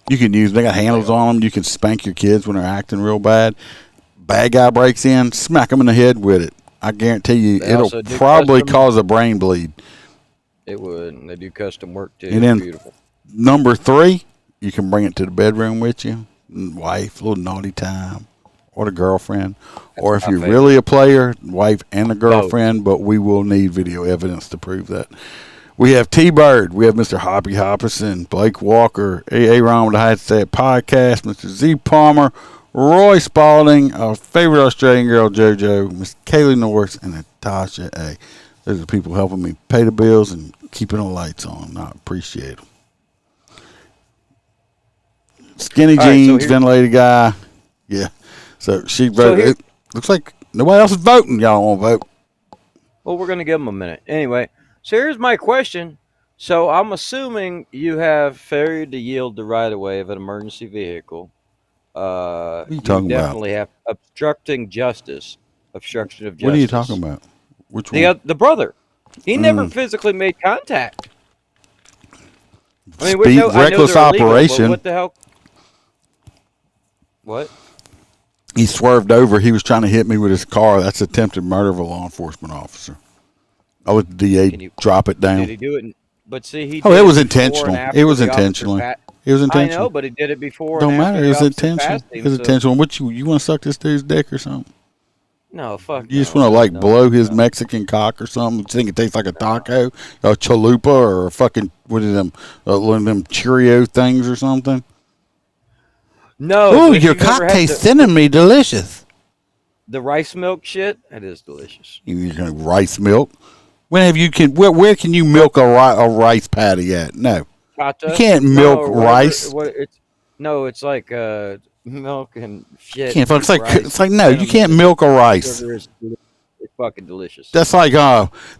S5: You can use them. They got handles on them. You can spank your kids when they're acting real bad. Bad guy breaks in, smack them in the head with it. I guarantee you, it'll probably cause a brain bleed.
S6: It would. And they do custom work too.
S5: And then
S6: beautiful.
S5: Number 3, you can bring it to the bedroom with you. Wife, a little naughty time, or the girlfriend. Or if you're really a player, wife and a girlfriend, but we will need video evidence to prove that. We have T-Bird. We have Mr. Hoppy Hopperson, Blake Walker, A.A. Ron with the High Stat Podcast, Mr. Z. Palmer, Roy Spalding, our favorite Australian girl, JoJo, Miss Kaylee Norris, and Natasha A. Those are the people helping me pay the bills and keeping the lights on. I appreciate them. Skinny jeans, ventilated guy. Yeah. So she voted. It looks like nobody else is voting. Y'all won't vote.
S6: Well, we're going to give them a minute. Anyway, so here's my question. So I'm assuming you have failure to yield the right of way of an emergency vehicle.
S5: What are you talking
S6: definitely have obstructing justice. obstruction of justice.
S5: What are you talking about? Which one?
S6: The brother. He never physically made contact. I mean,
S5: Reckless
S6: I know they're illegal,
S5: operation.
S6: but what the hell? What?
S5: He swerved over. He was trying to hit me with his car. That's attempted murder of a law enforcement officer. I was the DA. Drop it down.
S6: Did he do it? But see, he.
S5: Oh,
S6: did
S5: it was
S6: before
S5: intentional.
S6: and after
S5: It was
S6: the officer
S5: intentionally.
S6: pat-
S5: It was intentional.
S6: I know, but he did it before.
S5: Don't
S6: and
S5: matter.
S6: after
S5: It was
S6: the officer
S5: intentional.
S6: passed him,
S5: It was
S6: so-
S5: intentional. What you want to suck this dude's dick or something?
S6: No, fuck.
S5: You just want to like blow his Mexican cock or something? You think it tastes like a taco, a chalupa, or a fucking what is them? One of them Cheerio things or something?
S6: No.
S5: Oh,
S6: but
S5: your
S6: you've never
S5: cock
S6: had
S5: tastes cinnamony delicious.
S6: The rice milk shit. That is delicious.
S5: You gonna rice milk? When have you can where can you milk a rice patty at? No,
S6: Kata?
S5: you can't milk rice.
S6: It's like milk and shit.
S5: Can't. It's like
S6: rice,
S5: no, you can't milk a rice.
S6: sugar is- It's fucking delicious.
S5: That's like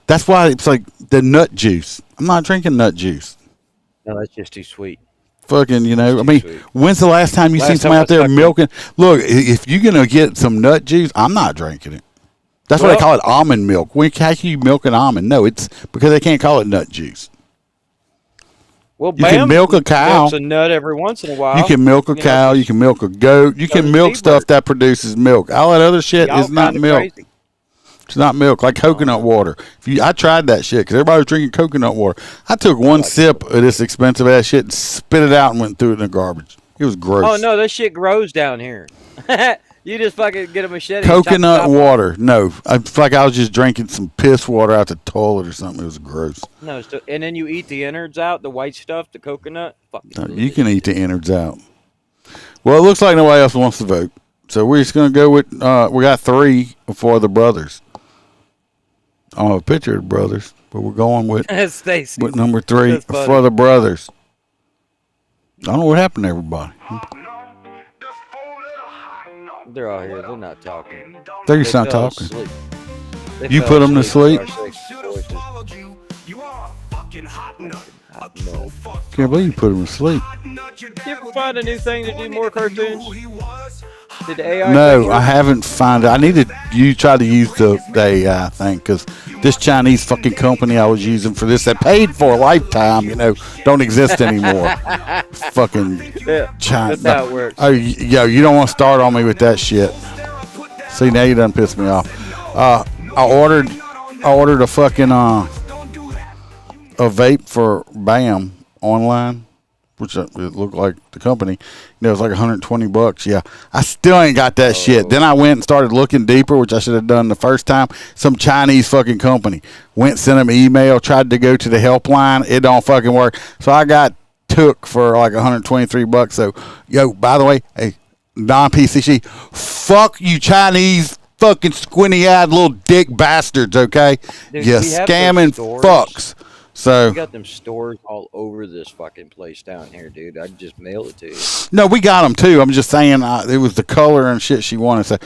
S5: that's why it's like the nut juice. I'm not drinking nut juice.
S6: No, that's just too sweet.
S5: Fucking, I mean, when's the last time you seen
S6: Last
S5: somebody
S6: time
S5: out there
S6: I sucked
S5: milking? Look, if you're gonna get some nut juice, I'm not drinking it. That's why they call it almond milk. How can you milk an almond? No, it's because they can't call it nut juice.
S6: Well,
S5: You can milk a cow.
S6: Milks a nut every once in a while.
S5: You can milk a cow. You can milk a goat. You can milk stuff that produces milk. All that other shit
S6: Y'all
S5: is not
S6: kinda
S5: milk.
S6: crazy.
S5: It's not milk, like coconut water. I tried that shit because everybody was drinking coconut water. I took one sip of this expensive ass shit and spit it out and went and threw it in the garbage. It was gross.
S6: Oh no, that shit grows down here. You just fucking get a machete.
S5: Coconut
S6: chop
S5: water. No, it's like I was just drinking some piss water out the toilet or something. It was gross.
S6: No, and then you eat the innards out, the white stuff, the coconut. Fucking
S5: No, you can eat the innards out. Well, it looks like nobody else wants to vote, so we're just gonna go with. We got 3 for the brothers. I don't have a picture of the brothers, but we're going with
S6: Stacy.
S5: with number 3
S6: That's funny.
S5: for the brothers. I don't know what happened to everybody.
S6: They're all here. They're not talking.
S5: They're just
S6: They
S5: not
S6: fell
S5: talking.
S6: asleep. They
S5: You
S6: fell
S5: put them to
S6: asleep
S5: sleep?
S6: to our sexy voices. Hot nut.
S5: Can't believe you put them to sleep.
S6: You ever find a new thing to do more cartoons? Did the AI
S5: No,
S6: take
S5: I haven't found it. I need to. You try to use the AI thing because this Chinese fucking company I was using for this that paid for a lifetime, don't exist anymore. Fucking
S6: Yeah,
S5: China.
S6: that's how it works.
S5: Oh, you don't want to start on me with that shit. See, now you done pissed me off. I ordered a fucking a vape for BAM online, which it looked like the company. It was like $120. Yeah, I still ain't got that shit. Then I went and started looking deeper, which I should have done the first time. Some Chinese fucking company sent them an email, tried to go to the helpline. It don't fucking work. So I got took for like $123. So, by the way, hey, non-PCC, fuck you Chinese fucking squinty-eyed little dick bastards, okay?
S6: Dude,
S5: You
S6: we have
S5: scamming
S6: those stores.
S5: fucks. So
S6: We got them stores all over this fucking place down here, dude. I'd just mail it to you.
S5: no, we got them too. I'm just saying it was the color and shit she wanted. So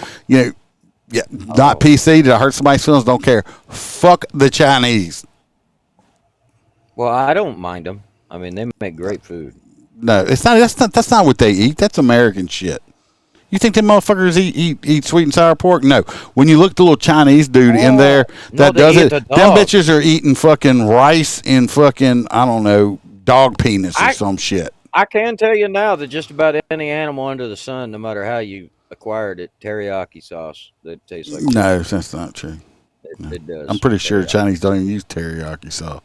S5: not PC. Did I hurt somebody's feelings? Don't care. Fuck the Chinese.
S6: Well, I don't mind them. I mean, they make great food.
S5: No, it's not. That's not what they eat. That's American shit. You think them motherfuckers eat sweet and sour pork? No. When you look at the little Chinese dude in there that does it, them bitches are eating fucking rice and fucking, I don't know, dog penis or some shit.
S6: I can tell you now that just about any animal under the sun, no matter how you acquired it, teriyaki sauce, that tastes like.
S5: No, that's not true.
S6: It does.
S5: I'm pretty sure Chinese don't even use teriyaki sauce.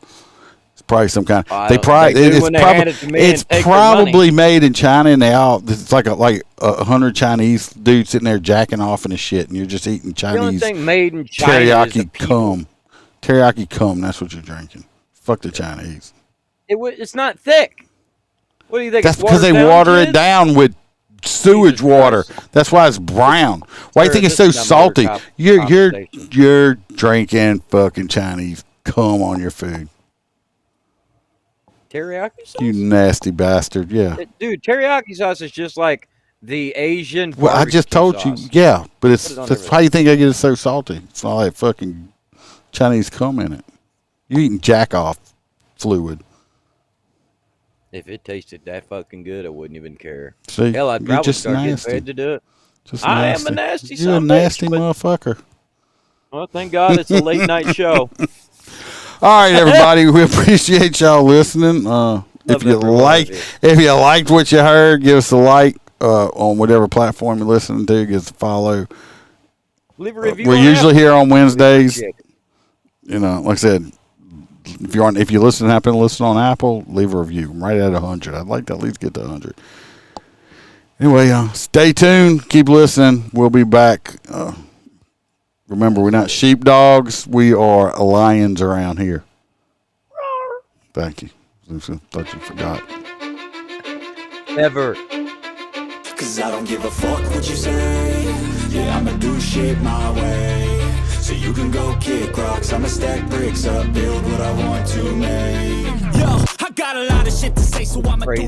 S5: It's probably some kind.
S6: I
S5: They
S6: don't-
S5: probably
S6: they do
S5: it's
S6: when they
S5: probably
S6: hand it to me
S5: it's
S6: and take their
S5: probably
S6: money.
S5: made in China, and it's like 100 Chinese dudes sitting there jacking off in the shit, and you're just eating
S6: The only
S5: Chinese
S6: thing made in China is the
S5: teriyaki cum. Teriyaki cum. That's what you're drinking. Fuck the Chinese.
S6: It's not thick. What do you think?
S5: That's
S6: it's
S5: because they
S6: watered down,
S5: water it
S6: kid?
S5: down with sewage water. That's why it's brown. Why do you
S6: Sir,
S5: think it's
S6: this
S5: so
S6: is not
S5: salty?
S6: motor
S5: You're drinking fucking Chinese cum on your food.
S6: Teriyaki sauce?
S5: You nasty bastard. Yeah.
S6: Dude, teriyaki sauce is just like the Asian.
S5: Well, I just told
S6: sauce.
S5: you. Yeah, but it's
S6: Put it on
S5: that's
S6: everything.
S5: how you think I get it so salty. It's not like fucking Chinese cum in it. You eating jack off fluid.
S6: If it tasted that fucking good, I wouldn't even care.
S5: See,
S6: Hell, I'd
S5: you're
S6: probably
S5: just
S6: start
S5: nasty.
S6: getting paid to do it.
S5: Just
S6: I
S5: nasty.
S6: am a nasty
S5: You're a
S6: son of a
S5: nasty
S6: bitch, but
S5: motherfucker.
S6: Well, thank God it's a late night show.
S5: All right, everybody. We appreciate y'all listening. If you liked what you heard, give us a like on whatever platform you're listening to. Give us a follow.
S6: Leave a review.
S5: We're usually here on Wednesdays. You know, like I said, if you happen to listen on Apple, leave a review. I'm right at 100. I'd like to at least get to 100. Anyway, stay tuned. Keep listening. We'll be back. Remember, we're not sheepdogs. We are lions around here. Thank you. I thought you forgot.
S6: Never.
S1: Cause I don't give a fuck what you say. Yeah, I'ma do shit my way. So you can go kick rocks. I'ma stack bricks up, build what I want to make. Yo, I got a lot of shit to say, so I'ma do